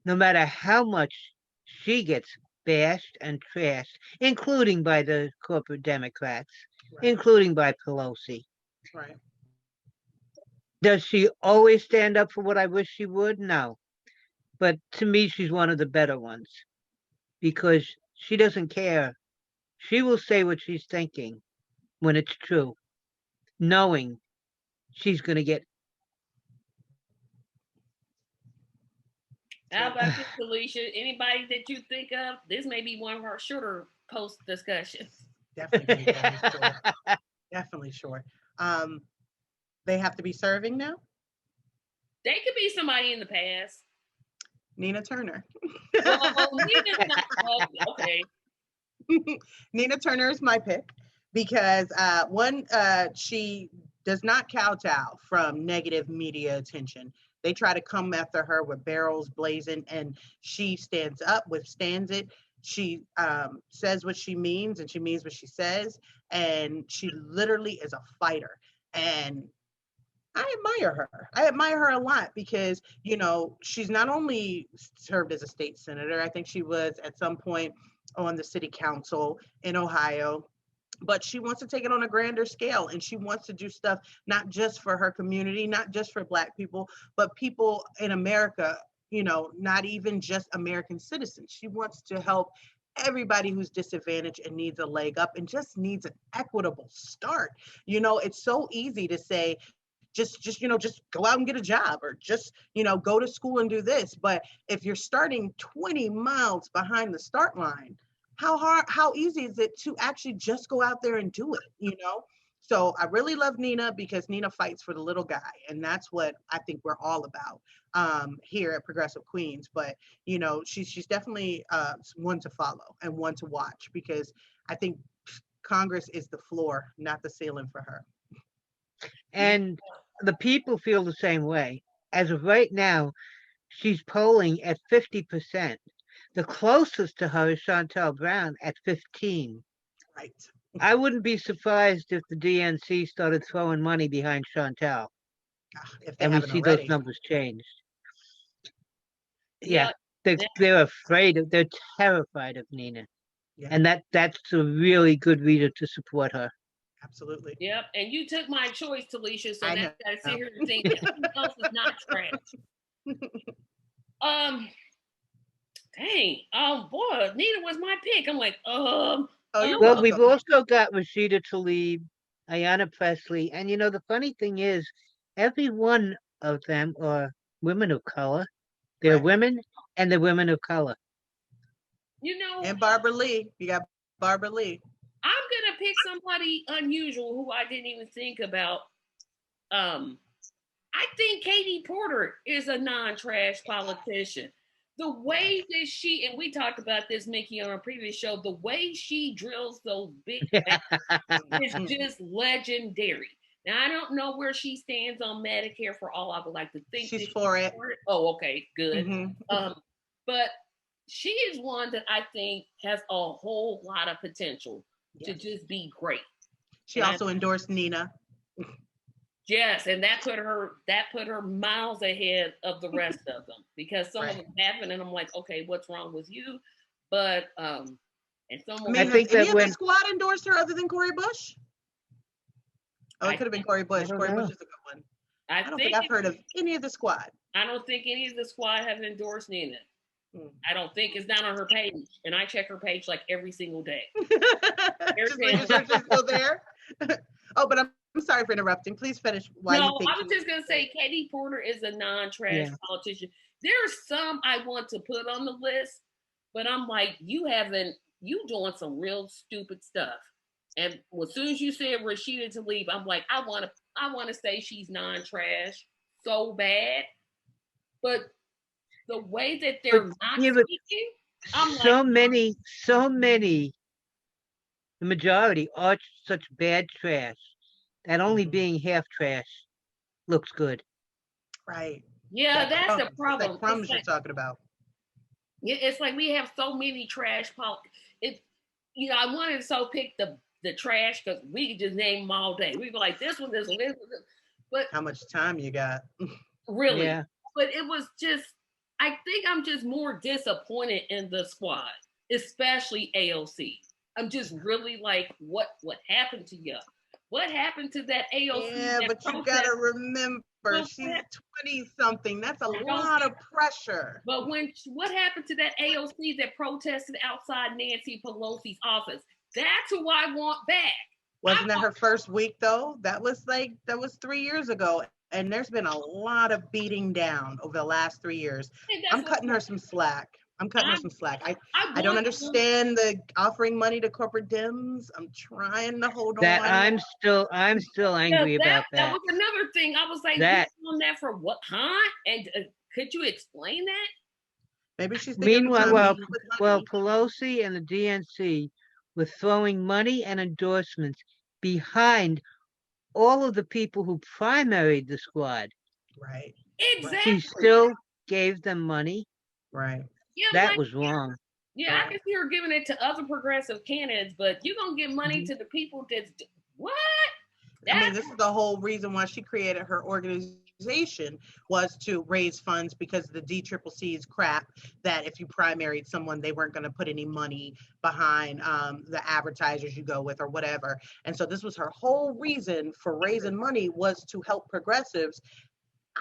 No matter how much she gets bashed and trashed, including by the corporate Democrats, including by Pelosi. Right. Does she always stand up for what I wish she would? No. But to me, she's one of the better ones because she doesn't care. She will say what she's thinking when it's true, knowing she's going to get. How about you, Talisha? Anybody that you think of? This may be one of our shorter post discussions. Definitely short. Definitely short. They have to be serving now? They could be somebody in the past. Nina Turner. Nina's not, okay. Nina Turner is my pick because she does not kowtow from negative media attention. They try to come after her with barrels blazing, and she stands up, withstands it. She says what she means, and she means what she says, and she literally is a fighter. And I admire her. I admire her a lot because, you know, she's not only served as a state senator, I think she was at some point on the city council in Ohio, but she wants to take it on a grander scale, and she wants to do stuff not just for her community, not just for Black people, but people in America, you know, not even just American citizens. She wants to help everybody who's disadvantaged and needs a leg up and just needs an equitable start. You know, it's so easy to say, just go out and get a job, or just, go to school and do this. But if you're starting 20 miles behind the start line, how easy is it to actually just go out there and do it, So I really love Nina because Nina fights for the little guy, and that's what I think we're all about here at Progressive Queens. But she's definitely one to follow and one to watch, because I think Congress is the floor, not the ceiling for her. And the people feel the same way. As of right now, she's polling at 50%. The closest to her is Chantel Brown at 15%. Right. I wouldn't be surprised if the DNC started throwing money behind Chantel. And we see those numbers changed. Yeah. They're afraid of, they're terrified of Nina. Yeah. And that's a really good reason to support her. Absolutely. Yep. And you took my choice, Talisha. So that's got to sit here and think that who else is not trash. Dang. Oh boy, Nina was my pick. I'm like, Oh, you're Well, we've welcome. also got Rashida Tlaib, Ayanna Pressley, and the funny thing is, every one of them are women of color. They're Right. women, and they're women of color. And Barbara Lee. You got Barbara Lee. I'm gonna pick somebody unusual who I didn't even think about. I think Katie Porter is a non-trash politician. The way that she, and we talked about this, Mickey, on a previous show, the way she drills those big facts is just legendary. Now, I don't know where she stands on Medicare for all I would like to think. She's for it. Oh, okay, good. Mm-hmm. But she is one that I think has a whole lot of potential to just be great. She also endorsed Nina. Yes, and that put her miles ahead of the rest of them, because some of them happened and I'm like, okay, what's wrong with you? But and someone, I think that when the squad endorsed her other than Cori Bush. Oh, it could have been Cori Bush. Cori Bush is a good one. I don't think I've heard of any of the squad. I don't think any of the squad have endorsed Nina. I don't think it's down on her page, and I check her page like every single day. Just making sure she's still there. Oh, but I'm sorry for interrupting. Please finish. I was just gonna say Katie Porter is a non-trash politician. There's some I want to put on the list, but I'm like, you doing some real stupid stuff. And as soon as you said Rashida Tlaib, I'm like, I want to say she's non-trash so bad, but the way that they're not speaking, I'm so many. The majority are such bad trash that only being half trash looks good. Right. Yeah, that's the problem. Like crumbs you're talking about. Yeah, it's like we have so many trash. I wanted to so pick the trash because we could just name them all day. We'd be like, this one, this one, this one. But how much time you got? Really? Yeah. But it was just, I think I'm just more disappointed in the squad, especially AOC. I'm just really like, what happened to you? What happened to that AOC? Yeah, but you gotta remember, she's 20-something. That's a lot of pressure. But what happened to that AOC that protested outside Nancy Pelosi's office? That's who I want back. Wasn't that her first week though? That was 3 years ago. And there's been a lot of beating down over the last 3 years. I'm cutting her some slack. I don't understand the offering money to corporate Dems. I'm trying to hold on. I'm still angry about that. That was another thing. I was like, on that for what? Huh? And could you explain that? Maybe she's meanwhile, while Pelosi and the DNC were throwing money and endorsements behind all of the people who primaried the squad. Right. Exactly. She still gave them money. Right. Yeah, that was wrong. Yeah, I can see her giving it to other progressive candidates, but you're going to give money to the people that's, what? This is the whole reason why she created her organization, was to raise funds because the DCCC's crap that if you primaried someone, they weren't going to put any money behind the advertisers you go with or whatever. And so this was her whole reason for raising money, was to help progressives.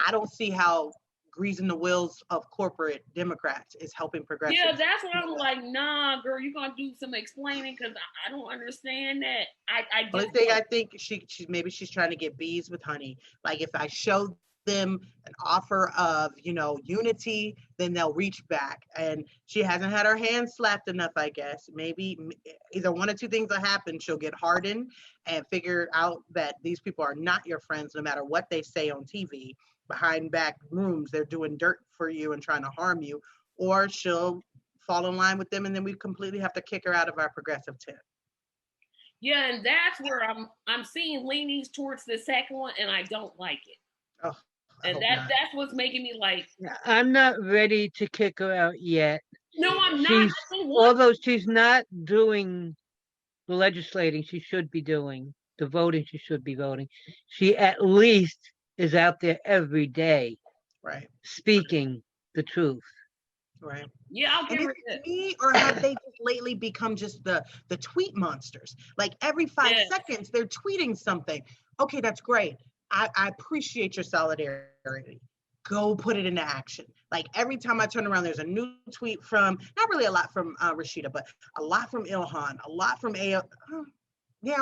I don't see how greasing the wheels of corporate Democrats is helping progressives. Yeah, that's what I'm like, nah, girl, you're going to do some explaining because I don't understand that. I think she's trying to get bees with honey. Like if I show them an offer of, unity, then they'll reach back. And she hasn't had her hand slapped enough, I guess. Maybe either one or two things will happen. She'll get hardened and figure out that these people are not your friends, no matter what they say on TV. Behind back rooms, they're doing dirt for you and trying to harm you, or she'll fall in line with them, and then we completely have to kick her out of our progressive tent. Yeah, and that's where I'm seeing leanings towards the second one, and I don't like it. Oh, and that's what's making me like. I'm not ready to kick her out yet. No, I'm not. Although she's not doing the legislating she should be doing, the voting she should be voting, she at least is out there every day, right, speaking the truth. Right. Yeah, I'll give her that. Or have they just lately become just the tweet monsters? Like every 5 seconds they're tweeting something. Okay, that's great. I appreciate your solidarity. go put it into action. Like every time I turn around, there's a new tweet from, not really a lot from Rashida, but a lot from Ilhan, a lot from a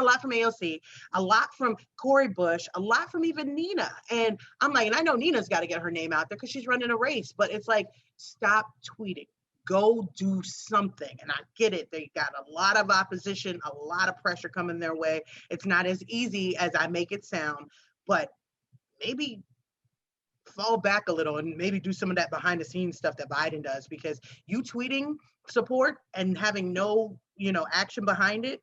lot from AOC, a lot from Cori Bush, a lot from even Nina. And I'm like, and I know Nina's got to get her name out there because she's running a race, but it's like, stop tweeting. Go do something. And I get it. They got a lot of opposition, a lot of pressure coming their way. It's not as easy as I make it sound, but maybe fall back a little and maybe do some of that behind the scenes stuff that Biden does, because you tweeting support and having no, action behind it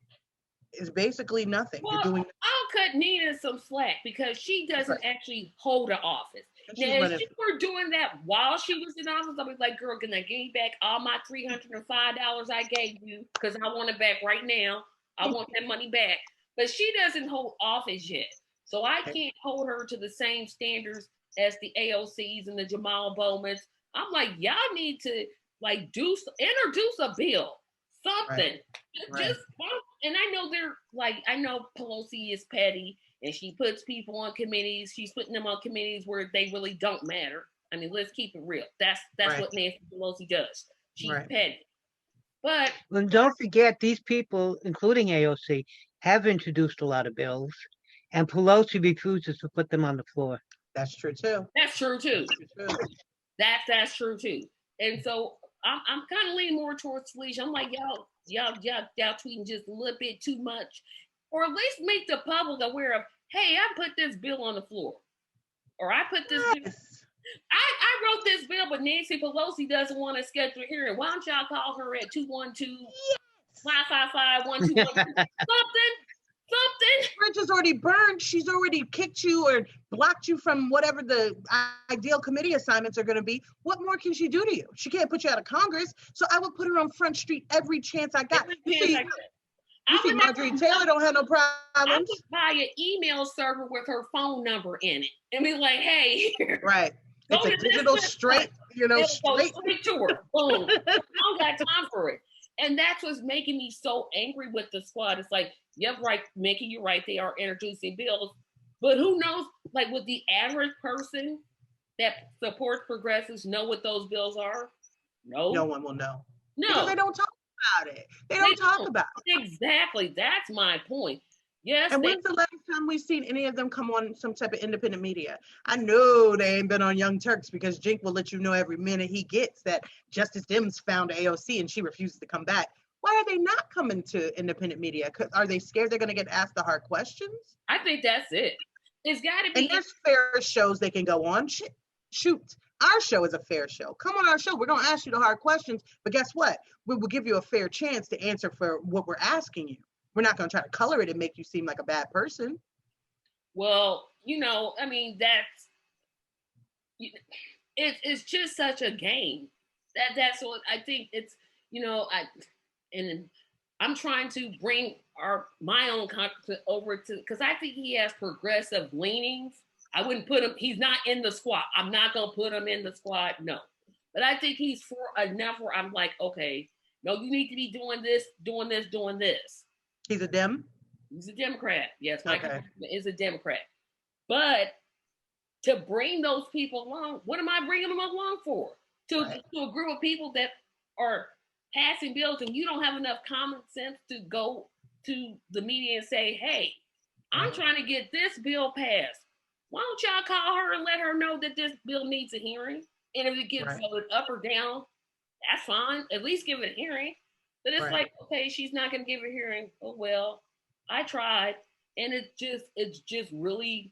is basically nothing. Well, You're doing. I'll cut Nina some slack because she doesn't actually hold an office. Now, if she were doing that while she was in office, I'd be like, girl, can I give you back all my $305 I gave you? Because I want it back right now. I want that money back. But she doesn't hold office yet. So I can't hold her to the same standards as the AOCs and the Jamal Bowmans. I'm like, y'all need to introduce a bill, something. Right. Just and I know Pelosi is petty and she puts people on committees. She's putting them on committees where they really don't matter. I mean, let's keep it real. That's what Nancy Pelosi does. She's petty. But don't forget, these people, including AOC, have introduced a lot of bills, and Pelosi refuses to put them on the floor. That's true too. That's true too. That's true too. And so I'm kind of leaning more towards Felicia. I'm like, y'all tweeting just a little bit too much, or at least make the public aware of, hey, I put this bill on the floor, or I put this. Bill. I wrote this bill, but Nancy Pelosi doesn't want to schedule a hearing. Why don't y'all call her at 212-555-1212? Something. Bridge is already burned. She's already kicked you or blocked you from whatever the ideal committee assignments are going to be. What more can she do to you? She can't put you out of Congress. So I would put her on Front Street every chance I got. You see Marjorie Taylor don't have no problems. I would buy an email server with her phone number in it and be like, hey. Right. It's a digital straight, straight to her. Boom. I don't got time for it. And that's what's making me so angry with the squad. It's like, yep, right, Mickey, you're right. They are introducing bills. But who knows, would the average person that supports progressives know what those bills are? No. No one will know. No. Because they don't talk about it. They don't talk about it. Exactly. That's my point. Yes. And when's the last time we've seen any of them come on some type of independent media? I know they ain't been on Young Turks because Jink will let you know every minute he gets that Justice Dems found AOC and she refuses to come back. Why are they not coming to independent media? Are they scared they're going to get asked the hard questions? I think that's it. It's got to be. And there's fair shows they can go on. Shoot. Our show is a fair show. Come on our show. We're going to ask you the hard questions. But guess what? We will give you a fair chance to answer for what we're asking you. We're not going to try to color it and make you seem like a bad person. Well, I mean, it's just such a game. That's what I think it's, I'm trying to bring my own content over to, because I think he has progressive leanings. I wouldn't put him, he's not in the squad. I'm not going to put him in the squad, no. But I think he's for enough where I'm like, okay, no, you need to be doing this, doing this, doing this. He's a Dem? He's a Democrat. Yes, Michael is a Democrat. But to bring those people along, what am I bringing them along for? To a group of people that are passing bills and you don't have enough common sense to go to the media and say, hey, I'm trying to get this bill passed. Why don't y'all call her and let her know that this bill needs a hearing? And if it gets voted up or down, that's fine. At least give it a hearing. But it's like, okay, she's not going to give a hearing. Oh, well, I tried. And it's just really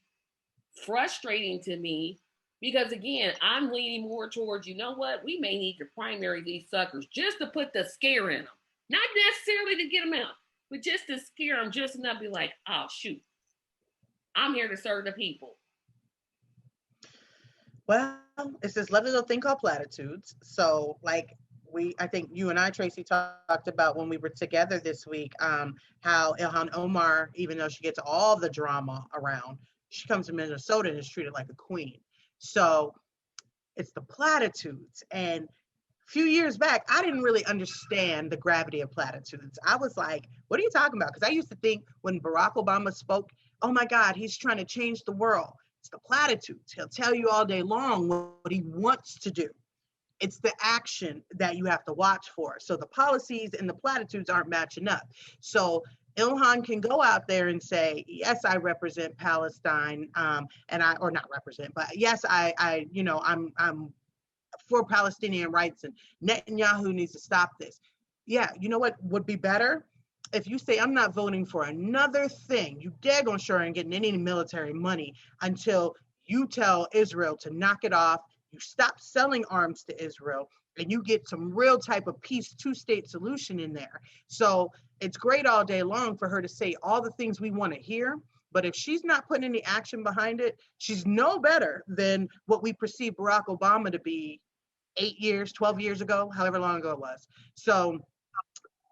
frustrating to me because, again, I'm leaning more towards, you know what? We may need to primary these suckers just to put the scare in them. Not necessarily to get them out, but just to scare them just enough to be like, oh, shoot. I'm here to serve the people. Well, it's this lovely little thing called platitudes. So, I think you and I, Tracy, talked about when we were together this week, how Ilhan Omar, even though she gets all the drama around, she comes to Minnesota and is treated like a queen. So it's the platitudes. And a few years back, I didn't really understand the gravity of platitudes. I was like, what are you talking about? Because I used to think when Barack Obama spoke, oh my God, he's trying to change the world. It's the platitudes. He'll tell you all day long what he wants to do. It's the action that you have to watch for. So the policies and the platitudes aren't matching up. So Ilhan can go out there and say, yes, I represent Palestine, or not represent, but yes, I'm for Palestinian rights, and Netanyahu needs to stop this. Yeah, you know what would be better? If you say, I'm not voting for another thing, you daggone sure ain't getting any military money until you tell Israel to knock it off, you stop selling arms to Israel, and you get some real type of peace, two-state solution in there. So it's great all day long for her to say all the things we want to hear, but if she's not putting any action behind it, she's no better than what we perceive Barack Obama to be 8 years, 12 years ago, however long ago it was. So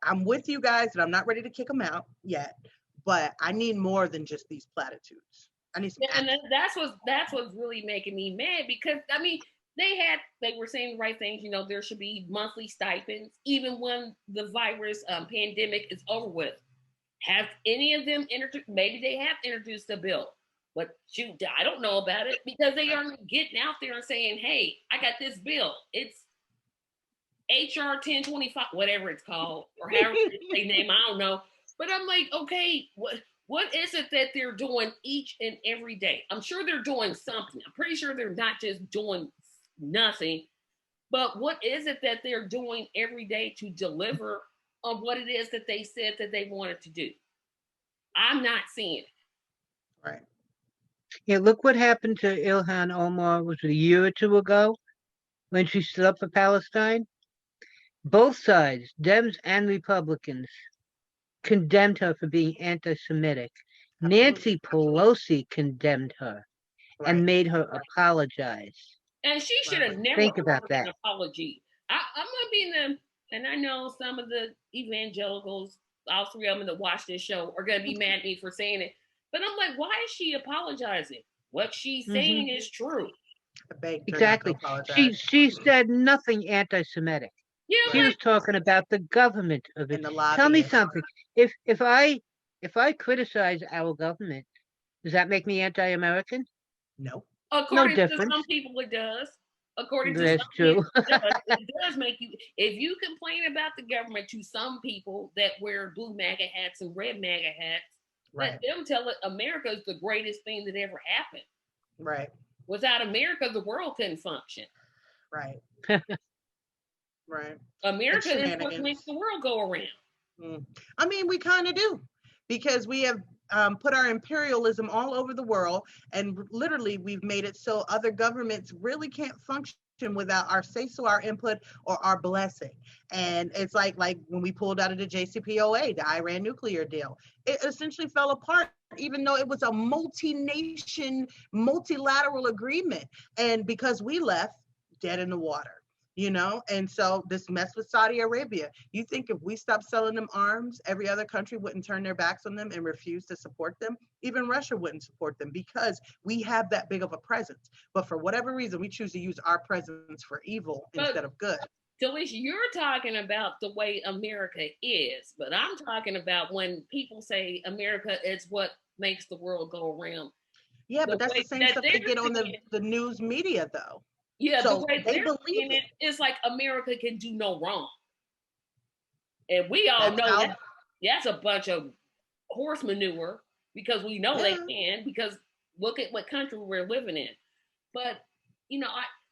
I'm with you guys, and I'm not ready to kick them out yet, but I need more than just these platitudes. I need some and that's what's really making me mad, because I mean, they were saying the right things. You know, there should be monthly stipends, even when the virus pandemic is over with. Have any of them introduced? Maybe they have introduced a bill, but shoot, I don't know about it, because they aren't getting out there and saying, "Hey, I got this bill. It's HR 1025, whatever it's called, or however they name. I don't know." But I'm like, okay, what is it that they're doing each and every day? I'm sure they're doing something. I'm pretty sure they're not just doing nothing. But what is it that they're doing every day to deliver on what it is that they said that they wanted to do? I'm not seeing it. Right. Yeah, look what happened to Ilhan Omar, was it a year or two ago, when she stood up for Palestine? Both sides, Dems and Republicans, condemned her for being anti-Semitic. Nancy Pelosi condemned her and made her apologize. And she should have never Think about offered that. an apology. I'm gonna be in the, and I know some of the evangelicals, all three of them that watch this show, are gonna be mad at me for saying it. But I'm like, why is she apologizing? What she's saying is true. Exactly. She said nothing anti-Semitic. Yeah, She was talking about the government of it. And the Tell me lobbyists. something. If I criticize our government, does that make me anti-American? No. according to difference. some people, it does. According to That's some true. people, it does make you. If you complain about the government to some people that wear blue MAGA hats and red MAGA hats, let them tell it America is the greatest thing that ever happened. Right. Without America, the world couldn't function. Right. Right. America is what makes the world go around. I mean, we kind of do, because we have put our imperialism all over the world, and literally we've made it so other governments really can't function without our say-so, our input, or our blessing. And it's like when we pulled out of the JCPOA, the Iran nuclear deal, it essentially fell apart, even though it was a multi-nation, multilateral agreement. And because we left, dead in the water. And so this mess with Saudi Arabia, you think if we stopped selling them arms, every other country wouldn't turn their backs on them and refuse to support them? Even Russia wouldn't support them, because we have that big of a presence. But for whatever reason, we choose to use our presence for evil instead of good. Delicious, you're talking about the way America is, but I'm talking about when people say America is what makes the world go around. Yeah, but that's the same stuff they get on the news media, though. Yeah, so the way they're seeing it, it's like America can do no wrong. And we all know that's a bunch of horse manure, because we know they can, because look at what country we're living in. But,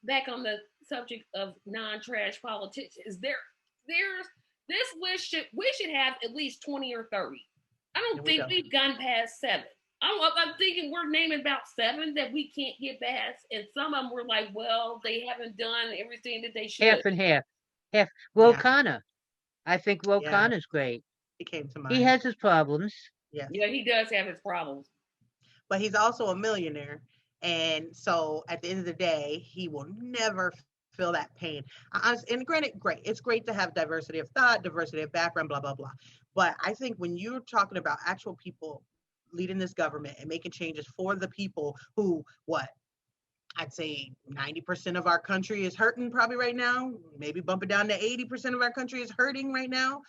back on the subject of non-trash politicians, there's this list we should have at least 20 or 30. I don't think we've gone past 7. I'm thinking we're naming about 7 that we can't get past, and some of them were like, well, they haven't done everything that they should. Half and half. Ro Khanna. I think Ro Khanna's great. He came to mind. He has his problems. Yes. Yeah, he does have his problems. But he's also a millionaire. And so at the end of the day, he will never feel that pain. And granted, great. It's great to have diversity of thought, diversity of background, blah, blah, blah. But I think when you're talking about actual people leading this government and making changes for the people who, I'd say 90% of our country is hurting probably right now, maybe bumping down to 80% of our country is hurting right now.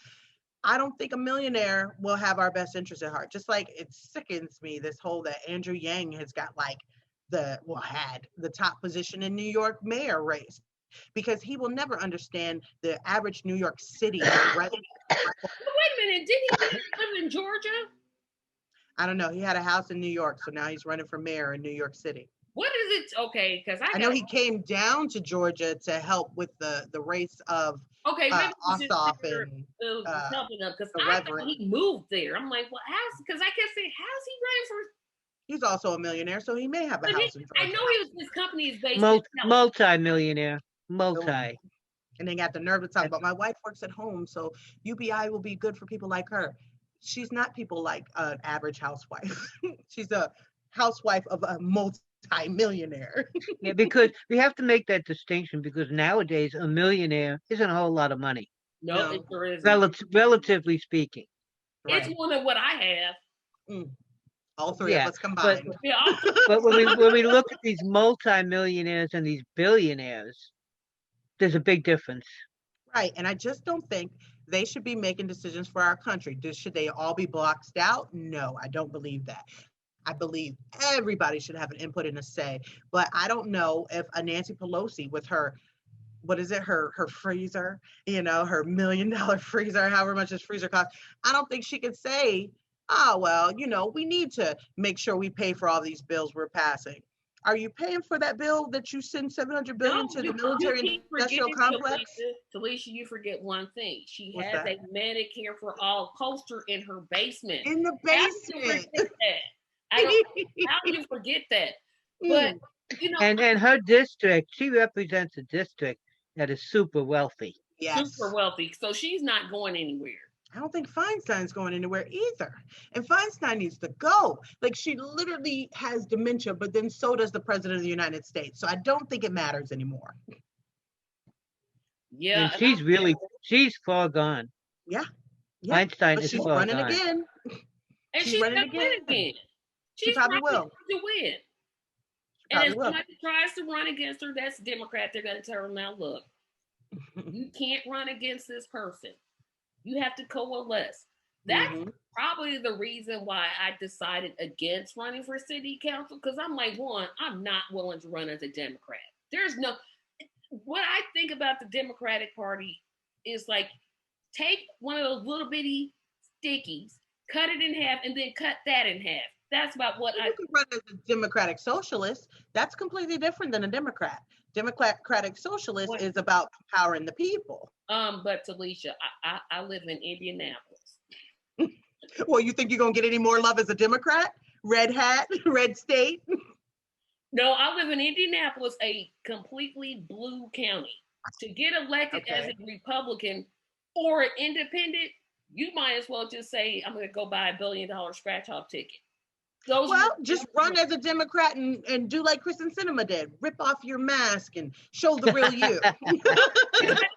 I don't think a millionaire will have our best interest at heart. Just like it sickens me, this whole that Andrew Yang has got had the top position in New York mayor race, because he will never understand the average New York City resident. Wait a minute, didn't he live in Georgia? I don't know. He had a house in New York, so now he's running for mayor in New York City. What is it? Okay, because I know he came down to Georgia to help with the race of okay, maybe Ossoff and helping up because the I thought Reverend. he moved there. I'm like, well, how's because I kept saying, how's he running for? He's also a millionaire, so he may have a But house in Georgia. I know his company is based in multi-millionaire, And they got the nerve to talk about my wife works at home, so UBI will be good for people like her. She's not people like an average housewife. She's a housewife of a multi-millionaire. Yeah, because we have to make that distinction, because nowadays a millionaire isn't a whole lot of money. No, it sure isn't. Relatively speaking. It's more than what I have. All three of us combined. But when we look at these multi-millionaires and these billionaires, there's a big difference. Right. And I just don't think they should be making decisions for our country. Should they all be boxed out? No, I don't believe that. I believe everybody should have an input and a say. But I don't know if a Nancy Pelosi with her, what is it, her freezer, her $1 million freezer, however much this freezer costs, I don't think she could say, oh, well, we need to make sure we pay for all these bills we're passing. Are you paying for that bill that you send $700 billion to the military industrial complex? Talesha, you forget one thing. She has a Medicare for All poster in her basement. In the basement. How do you forget that? But and her district, she represents a district that is super wealthy. Yes. Super wealthy. So she's not going anywhere. I don't think Feinstein's going anywhere either. And Feinstein needs to go. Like, she literally has dementia, but then so does the president of the United States. So I don't think it matters anymore. Yeah. And she's far gone. Yeah. Feinstein is she's far running gone. again. And she's running again. She probably will. To win. And if somebody tries to run against her, that's a Democrat, they're going to tell her, now look, you can't run against this person. You have to coalesce. That's probably the reason why I decided against running for city council, because I'm like, one, I'm not willing to run as a Democrat. What I think about the Democratic Party is like, take one of those little bitty stickies, cut it in half, and then cut that in half. That's about what I could run as a Democratic Socialist. That's completely different than a Democrat. Democratic Socialist is about empowering the people. But Talesha, I live in Indianapolis. Well, you think you're gonna get any more love as a Democrat? Red hat, red state? No, I live in Indianapolis, a completely blue county. To get elected as a Republican or an independent, you might as well just say, I'm gonna go buy $1 billion scratch-off ticket. Just run as a Democrat and do like Kristen Sinema did. Rip off your mask and show the real you. I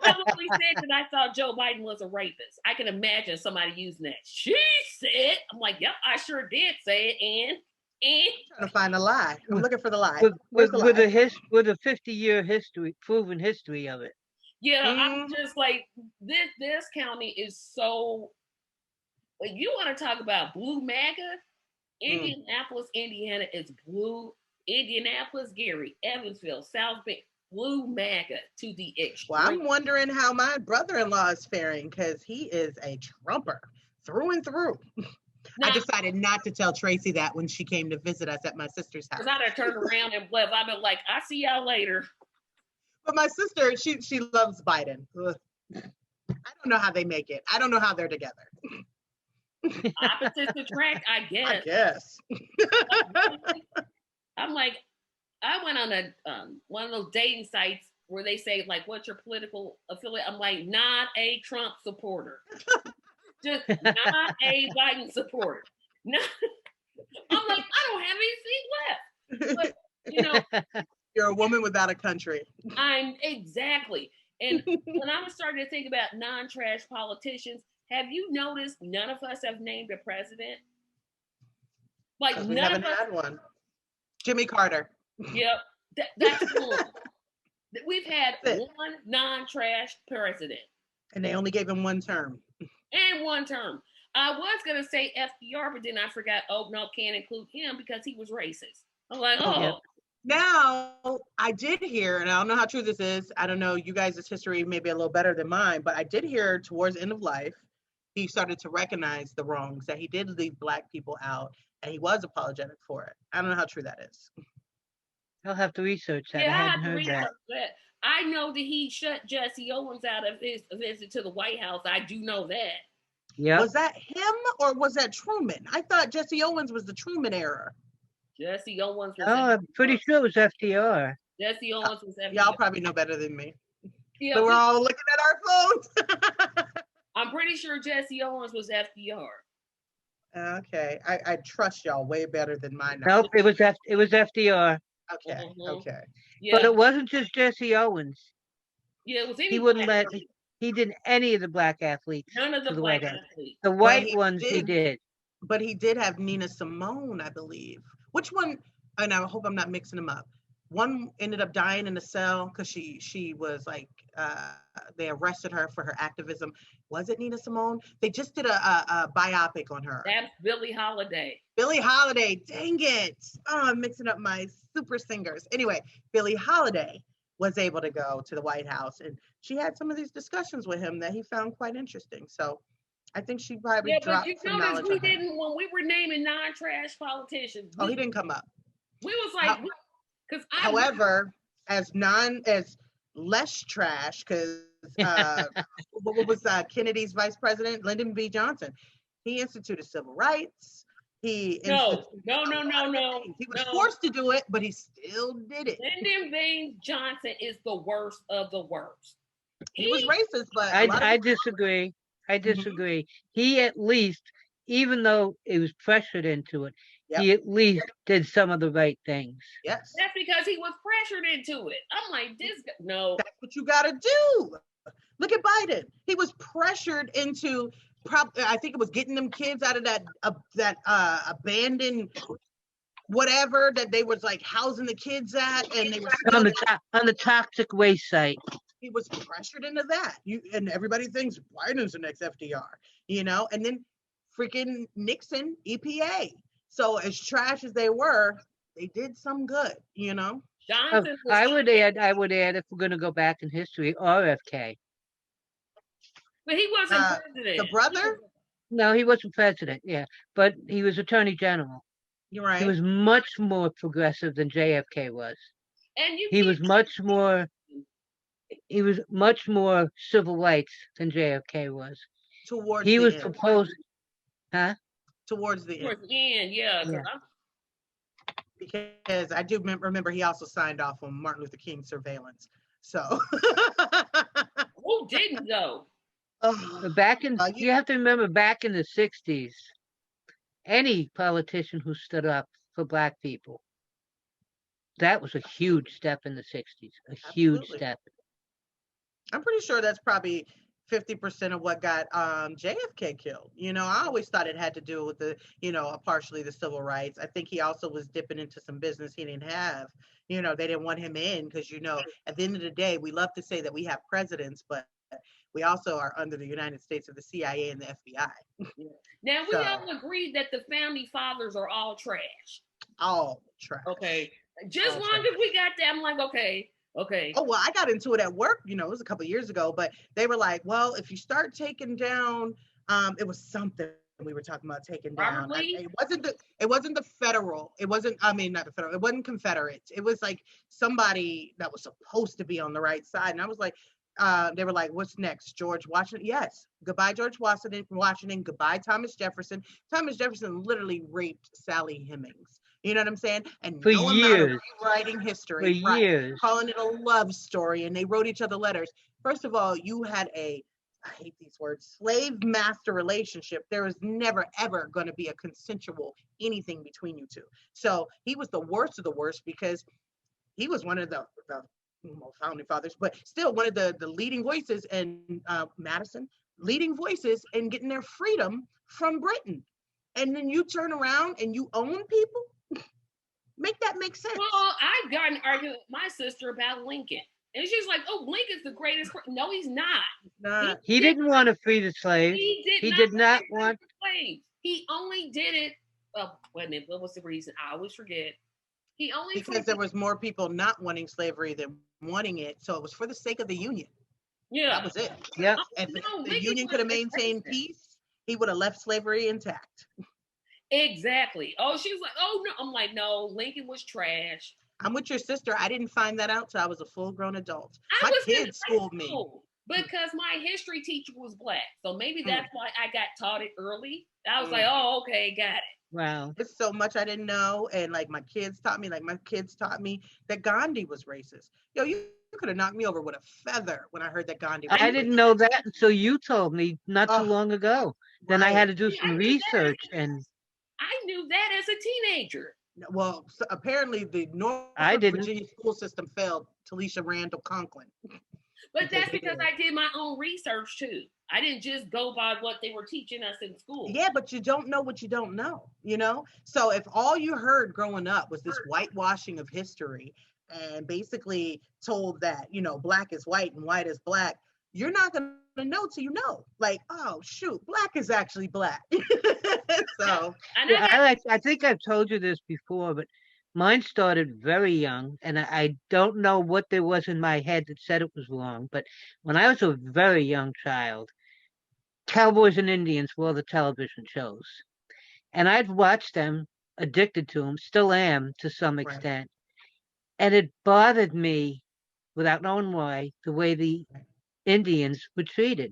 probably said that I thought Joe Biden was a rapist. I can imagine somebody using that. She said, I'm like, yep, I sure did say it. And I'm trying to find the lie. I'm looking for the lie. With a 50-year history, proven history of it. Yeah, I'm just like, this county is so, like, you want to talk about blue MAGA? Indianapolis, Indiana is blue. Indianapolis, Gary, Evansville, South Bend, blue MAGA to the extreme. Well, I'm wondering how my brother-in-law is faring, because he is a Trumper through and through. Now, I decided not to tell Tracy that when she came to visit us at my sister's house. Because I'd have turned around and left. I'd been like, I'll see y'all later. But my sister, she loves Biden. Ugh. I don't know how they make it. I don't know how they're together. Opposites attract, I guess. I guess. I'm like, I went on one of those dating sites where they say, like, what's your political affiliate? I'm like, not a Trump supporter. Just not a Biden supporter. No. I'm like, I don't have anything left. But, you're a woman without a country. I'm exactly. And when I was starting to think about non-trash politicians, have you noticed none of us have named a president? Like, we haven't had one. Jimmy Carter. Yep, that's cool. We've had one non-trash president. And they only gave him one term. And one term. I was going to say FDR, but then I forgot, oh, no, can't include him because he was racist. I'm like, Now, I did hear, and I don't know how true this is. I don't know, you guys' history may be a little better than mine, but I did hear towards the end of life, he started to recognize the wrongs, that he did leave Black people out, and he was apologetic for it. I don't know how true that is. I'll have to research that. Yeah, I I hadn't have to heard research that. that. I know that he shut Jesse Owens out of his visit to the White House. I do know that. Yep. Was that him or was that Truman? I thought Jesse Owens was the Truman era. Jesse Owens was. Oh, I'm pretty sure it was FDR. Jesse Owens was. Y'all probably know better than me. Yeah, but we're all looking at our phones. I'm pretty sure Jesse Owens was FDR. Okay, I trust y'all way better than mine. Nope, it was FDR. Okay, okay. Yeah. But it wasn't just Jesse Owens. Yeah, it was any He wouldn't black let. He didn't any of the Black athletes. None of the to the black White House. athletes. The white ones he did. But he did have Nina Simone, I believe. Which one? And I hope I'm not mixing them up. One ended up dying in a cell because she was like they arrested her for her activism. Was it Nina Simone? They just did a biopic on her. That's Billie Holiday. Billie Holiday, dang it. Oh, I'm mixing up my super singers. Anyway, Billie Holiday was able to go to the White House, and she had some of these discussions with him that he found quite interesting. So I think she probably dropped some knowledge we on him. didn't, when we were naming non-trash politicians. He didn't come up. We was like, however, as less trash, because what was Kennedy's vice president, Lyndon B. Johnson? He instituted civil rights. No. He was forced to do it, but he still did it. Lyndon B. Johnson is the worst of the worst. He was racist, but I disagree. I disagree. He at least, even though it was pressured into it, he at least did some of the right things. Yes. That's because he was pressured into it. I'm like, this guy, no. That's what you got to do. Look at Biden. He was pressured into, I think it was getting them kids out of that abandoned whatever that they was like housing the kids at, and they were on the toxic waste site. He was pressured into that. And everybody thinks Biden's the next FDR, and then freaking Nixon, EPA. So as trash as they were, they did some good, Johnson I would add, if we're going to go back in history, RFK. But he wasn't president. The brother? No, he wasn't president, but he was attorney general. You're right. He was much more progressive than JFK was. And he was much more civil rights than JFK was. Towards he the was end. proposed, huh? Towards the end, yeah. Because I do remember he also signed off on Martin Luther King surveillance. So who didn't though? You have to remember back in the 60s, any politician who stood up for Black people, that was a huge step in the 60s. Huge step. I'm pretty sure that's probably 50% of what got JFK killed. I always thought it had to do with partially the civil rights. I think he also was dipping into some business he didn't have. They didn't want him in because, at the end of the day, we love to say that we have presidents, but we also are under the United States of the CIA and the FBI. Now, we all agreed that the founding fathers are all trash. All trash. Okay. Just as long as we got that, I'm like, okay. Oh, well, I got into it at work, it was a couple of years ago, but they were like, well, if you start taking down, it was something we were talking about taking down. It wasn't the federal. It wasn't, not the federal. It wasn't Confederates. It was like somebody that was supposed to be on the right side. And I was like, they were like, what's next? George Washington? Yes. Goodbye, George Washington. Goodbye, Thomas Jefferson. Thomas Jefferson literally raped Sally Hemings. You know what I'm saying? And for years, writing history, calling it a love story, and they wrote each other letters. First of all, you had I hate these words, slave master relationship. There was never ever going to be a consensual anything between you two. So he was the worst of the worst because he was one of the founding fathers, but still one of the leading voices in Madison, leading voices in getting their freedom from Britain. And then you turn around and you own people. Make that make sense. Well, I've got an argument with my sister about Lincoln. And she's like, oh, Lincoln's the greatest. No, he's not. He didn't want to free the slaves. He did not want slaves. He only did it. Wait a minute. What was the reason? I always forget. He only because there was more people not wanting slavery than wanting it. So it was for the sake of the Union. yeah. That was it. Yep. If No, the Lincoln Union could have wasn't maintained racist. peace, he would have left slavery intact. Exactly. Oh, she was like, oh no. I'm like, no, Lincoln was trash. I'm with your sister. I didn't find that out till I was a full-grown adult. I My was in kids high schooled me. school because my history teacher was black. So maybe that's why I got taught it early. I was like, oh, okay, got it. Wow. It's so much I didn't know. And like my kids taught me that Gandhi was racist. Yo, you could have knocked me over with a feather when I heard that Gandhi was I racist. didn't know that until you told me not too Oh, long ago. Then I right. had to do See, some research, and I knew that as a teenager. Well, so apparently the Norfolk, I didn't. Virginia school system failed Talisha Randall Conklin. But Because that's they because did. I did my own research too. I didn't just go by what they were teaching us in school. Yeah, but you don't know what you don't know, you know? So if all you heard growing up was this whitewashing of history and basically told that, you know, black is white and white is black, you're not going to know till you know. Like, oh, shoot, black is actually black. So, And Yeah, I think I've told you this before, but mine started very young, and I don't know what there was in my head that said it was wrong. But when I was a very young child, Cowboys and Indians were all the television shows, and I'd watch them, addicted to them, still am to some right, extent, and it bothered me, without knowing why, the way the Indians were treated.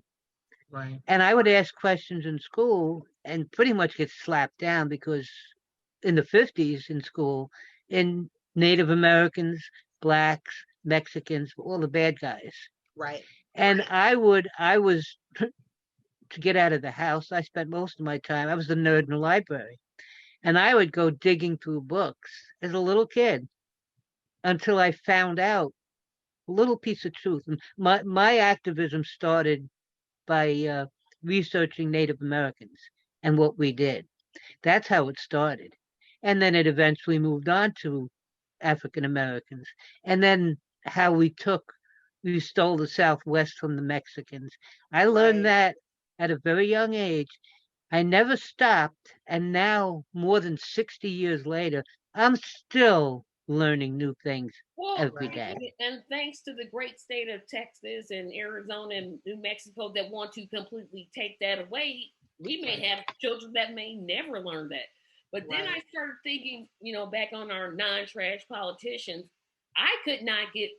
right, And I would ask questions in school and pretty much get slapped down because in the 50s in school, in Native Americans, blacks, Mexicans, all the bad guys. right. And I was to get out of the house, I spent most of my time, I was the nerd in the library. And I would go digging through books as a little kid until I found out a little piece of truth. And my activism started by researching Native Americans and what we did. That's how it started. And then it eventually moved on to African Americans. And then how we stole the Southwest from the Mexicans. I learned Right. that at a very young age. I never stopped. And now, more than 60 years later, I'm still learning new things well, every day. and thanks to the great state of Texas and Arizona and New Mexico that want to completely take that away, we may have children that may never learn that. But then I started thinking, you know, back on our non-trash politicians, I could not get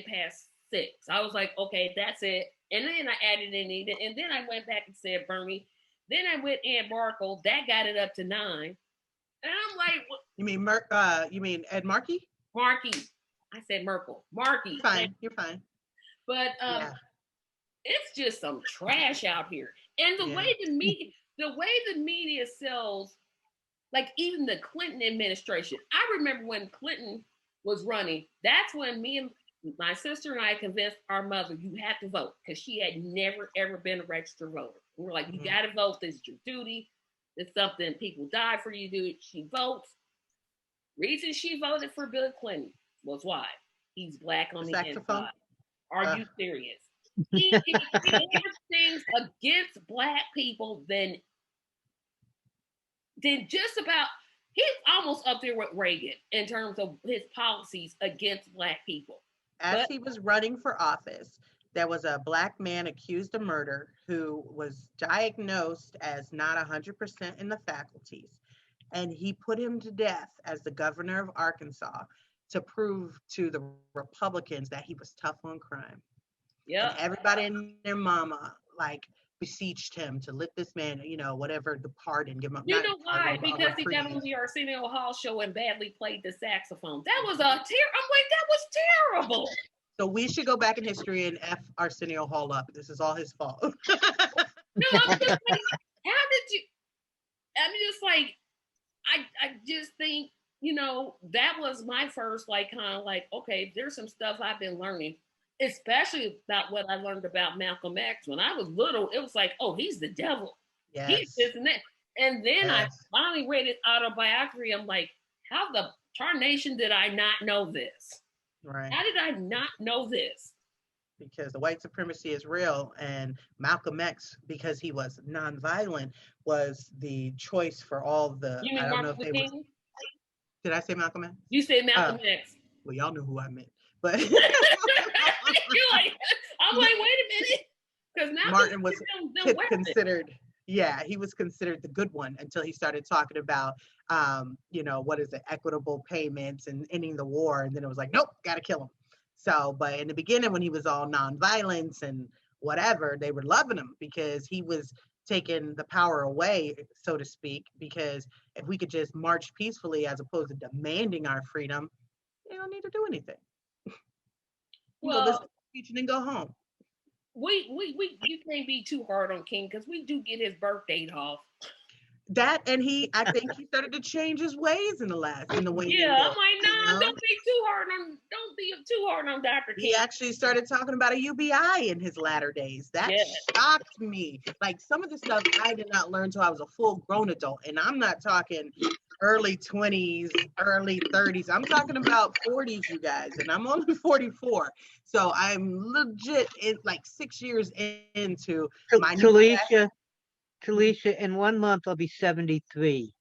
past 6. I was like, okay, that's it. And then I added in Eden, and then I went back and said Bernie. Then I went Ed Markle, that got it up to 9. And I'm like, what? You mean Ed Markey? Markey. I said Merkel. Markey. Fine, you're fine. But Yeah. it's just some trash out here. And the way the media sells, like even the Clinton administration. I remember when Clinton was running, that's when me and my sister and I convinced our mother, you have to vote, because she had never ever been a registered voter. We were like, you got to vote. This is your duty. It's something people die for you to do. She votes. Reason she voted for Bill Clinton was why he's black on the inside. Are you serious? He has things against black people than just about. He's almost up there with Reagan in terms of his policies against black people. As he was running for office, there was a black man accused of murder who was diagnosed as not 100% in the faculties. And he put him to death as the governor of Arkansas to prove to the Republicans that he was tough on crime. Yeah. And everybody and their mama beseeched him to let this man, whatever, the pardon, give him up. You know why? Because he got on the Arsenio Hall show and badly played the saxophone. That was I'm like, that was terrible. So we should go back in history and F Arsenio Hall up. This is all his fault. No, I'm just like, how did you? I mean, it's like, I just think, that was my first, okay, there's some stuff I've been learning, especially about what I learned about Malcolm X. When I was little, it was like, oh, he's the devil. Yes. He's this and that. And then I finally read his autobiography. I'm like, how the tarnation did I not know this? Right. How did I not know this? Because the white supremacy is real, and Malcolm X, because he was nonviolent, was the choice for all the. You mean Martin Luther King? Did I say Malcolm X? You said Malcolm X. Well, y'all know who I meant, but I'm like, wait a minute, because Martin was considered. Yeah, he was considered the good one until he started talking about, what is it, equitable payments and ending the war, and then it was like, nope, gotta kill him. So, but in the beginning, when he was all nonviolence and whatever, they were loving him because he was taking the power away, so to speak. Because if we could just march peacefully as opposed to demanding our freedom, you don't need to do anything. Well, listen to speech and then go home. You can't be too hard on King because we do get his birth date off. That, and I think he started to change his ways in the way. Yeah, I'm like, don't be too hard on Dr. King. He actually started talking about a UBI in his latter days. That shocked me. Like, some of the stuff I did not learn till I was a full grown adult, and I'm not talking early 20s, early 30s. I'm talking about 40s, you guys, and I'm only 44. So I'm legit 6 years into my Talisha, in 1 month I'll be 73. You're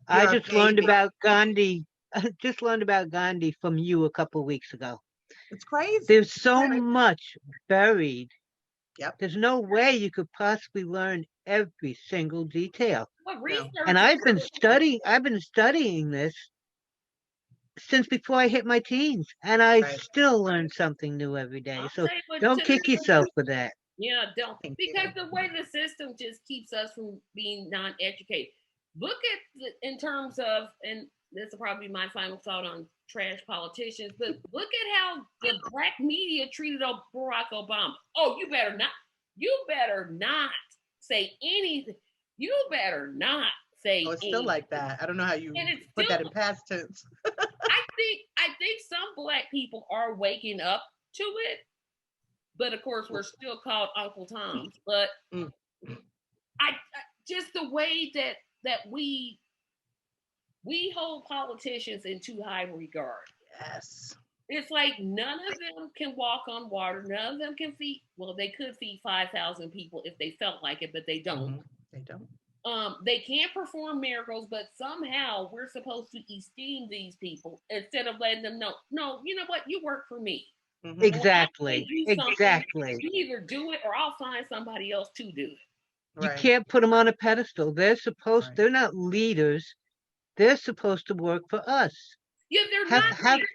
I just learned about Gandhi. I just learned about Gandhi from you a couple of weeks ago. It's crazy. There's so much buried. Yep. There's no way you could possibly learn every single detail. No. And I've been studying this since before I hit my teens, and I still learn something new every day. So don't kick yourself for that. Yeah, don't. Because the way the system just keeps us from being non-educated. Look at in terms of, and this will probably be my final thought on trash politicians, but look at how the black media treated Barack Obama. Oh, you better not say anything. You better not say it's anything. Still like that. I don't know how you put that in past tense. I think some black people are waking up to it. But of course, we're still called Uncle Toms. But I just the way that we hold politicians in too high regard. Yes. It's like none of them can walk on water. None of them can feed. Well, they could feed 5,000 people if they felt like it, but they don't. They don't. They can't perform miracles, but somehow we're supposed to esteem these people instead of letting them know, no, you know what? You work for me. Exactly. You either do it or I'll find somebody else to do it. You can't put them on a pedestal. They're not leaders. They're supposed to work for us. Yeah, they're not leaders.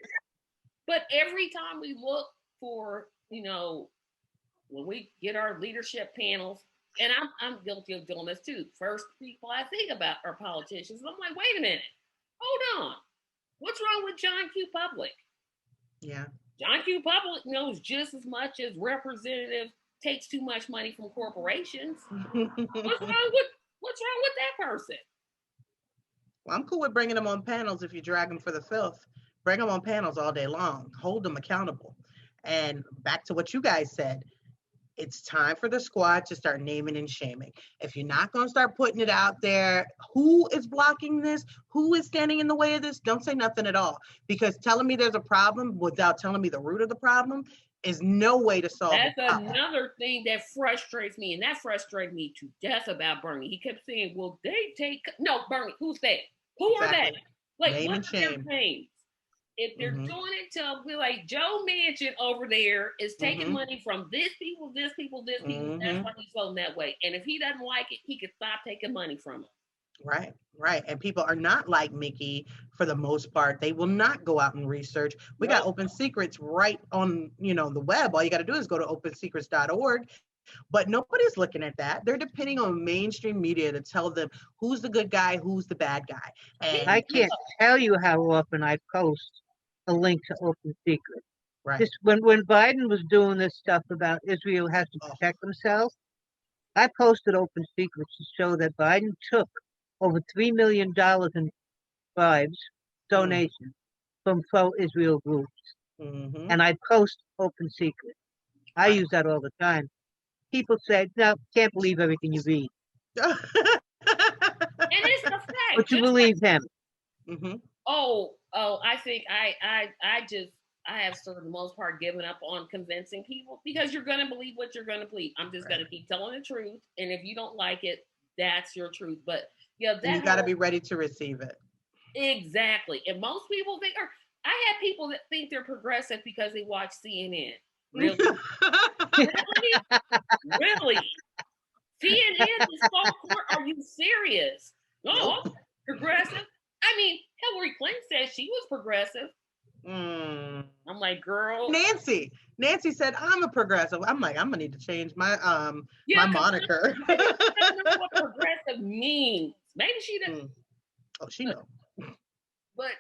But every time we look for, when we get our leadership panels, and I'm guilty of doing this too. First people I think about are politicians. I'm like, wait a minute. Hold on. What's wrong with John Q. Public? Yeah. John Q. Public knows just as much as Representative takes too much money from corporations. What's wrong with that person? Well, I'm cool with bringing them on panels if you drag them for the filth. Bring them on panels all day long. Hold them accountable. And back to what you guys said, it's time for the squad to start naming and shaming. If you're not going to start putting it out there, who is blocking this? Who is standing in the way of this? Don't say nothing at all. Because telling me there's a problem without telling me the root of the problem is no way to solve it. That's another thing that frustrates me. And that frustrated me to death about Bernie. He kept saying, well, Bernie, who's that? Who are they? Like, name and shame. Names? If they're doing it to be like Joe Manchin over there is taking money from this people, that's why he's voting that way. And if he doesn't like it, he could stop taking money from them. Right. And people are not like Mickey for the most part. They will not go out and research. We got Open Secrets right on, the web. All you got to do is go to opensecrets.org. But nobody's looking at that. They're depending on mainstream media to tell them who's the good guy, who's the bad guy. And I can't tell you how often I post a link to Open Secret. Right. Just when Biden was doing this stuff about Israel has to protect themselves, I posted Open Secrets to show that Biden took over $3 million in bribes, donations from pro-Israel groups. And I post Open Secret. I use that all the time. People say, no, can't believe everything you read. And it's the fact. But you believe him. I think I have for the most part given up on convincing people because you're going to believe what you're going to believe. I'm just going to keep telling the truth. And if you don't like it, that's your truth. But you got to be ready to receive it. Exactly. And most people think, or I have people that think they're progressive because they watch CNN. Really? Really? Really? CNN is so court. Are you serious? No, Nope. I'm progressive. I mean, Hillary Clinton said she was progressive. Mm. I'm like, girl. Nancy said I'm a progressive. I'm like, I'm gonna need to change my Yeah, my moniker. I don't know what progressive means. Maybe she didn't. Oh, she know. But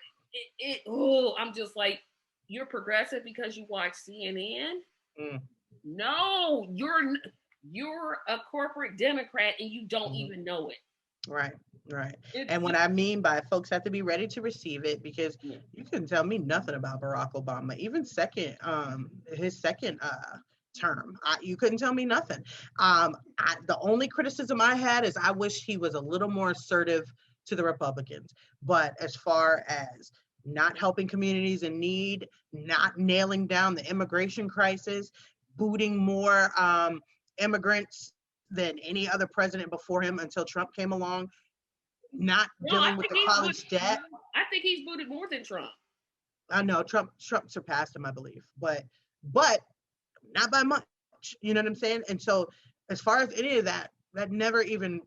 oh, I'm just like, you're progressive because you watch CNN? Mm. No, you're a corporate Democrat and you don't even know it. Right. And what I mean by folks have to be ready to receive it, because you couldn't tell me nothing about Barack Obama, even his second term. You couldn't tell me nothing. The only criticism I had is I wish he was a little more assertive to the Republicans. But as far as not helping communities in need, not nailing down the immigration crisis, booting more immigrants than any other president before him until Trump came along, not dealing with the college debt. I think he's booted more than Trump. I know Trump surpassed him, I believe, but not by much. You know what I'm saying? And so as far as any of that never even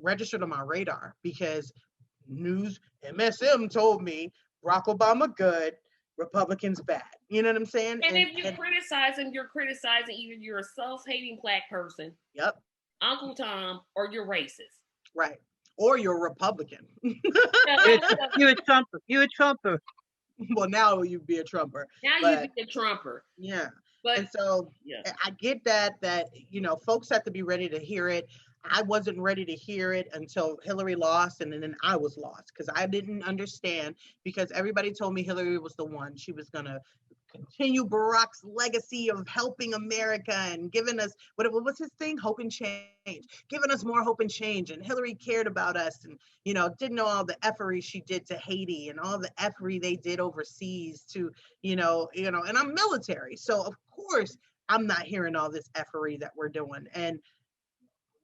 registered on my radar, because news MSM told me Barack Obama good, Republicans bad. You know what I'm saying? And if you criticize him, you're criticizing either you're a self-hating black person, yep, Uncle Tom, or you're racist. Right. Or you're a Republican. You're a Trumper. You're a Trumper. Well, now you'd be a Trumper. Now you'd be a Trumper. Yeah. But, and so I get that folks have to be ready to hear it. I wasn't ready to hear it until Hillary lost, and then I was lost because I didn't understand, because everybody told me Hillary was the one. She was going to continue Barack's legacy of helping America and giving us, what was his thing? Hope and change. Giving us more hope and change. And Hillary cared about us and, didn't know all the effery she did to Haiti and all the effery they did overseas to, and I'm military. So of course I'm not hearing all this effery that we're doing. And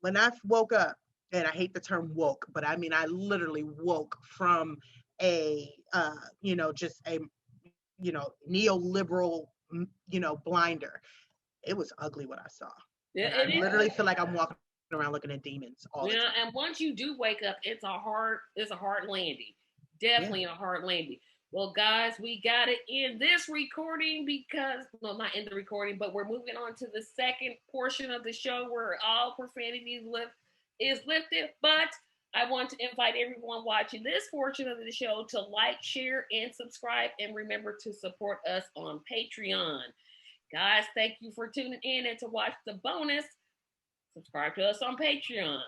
when I woke up, and I hate the term woke, but I mean, I literally woke from just a neoliberal, blinder. It was ugly what I saw. Yeah, I literally feel like I'm walking around looking at demons all the time. And once you do wake up, it's a hard landing. Definitely a hard landing. Well, guys, we got to end this recording not end the recording, but we're moving on to the second portion of the show where all profanity is lifted. But I want to invite everyone watching this portion of the show to like, share, and subscribe. And remember to support us on Patreon. Guys, thank you for tuning in, and to watch the bonus, subscribe to us on Patreon.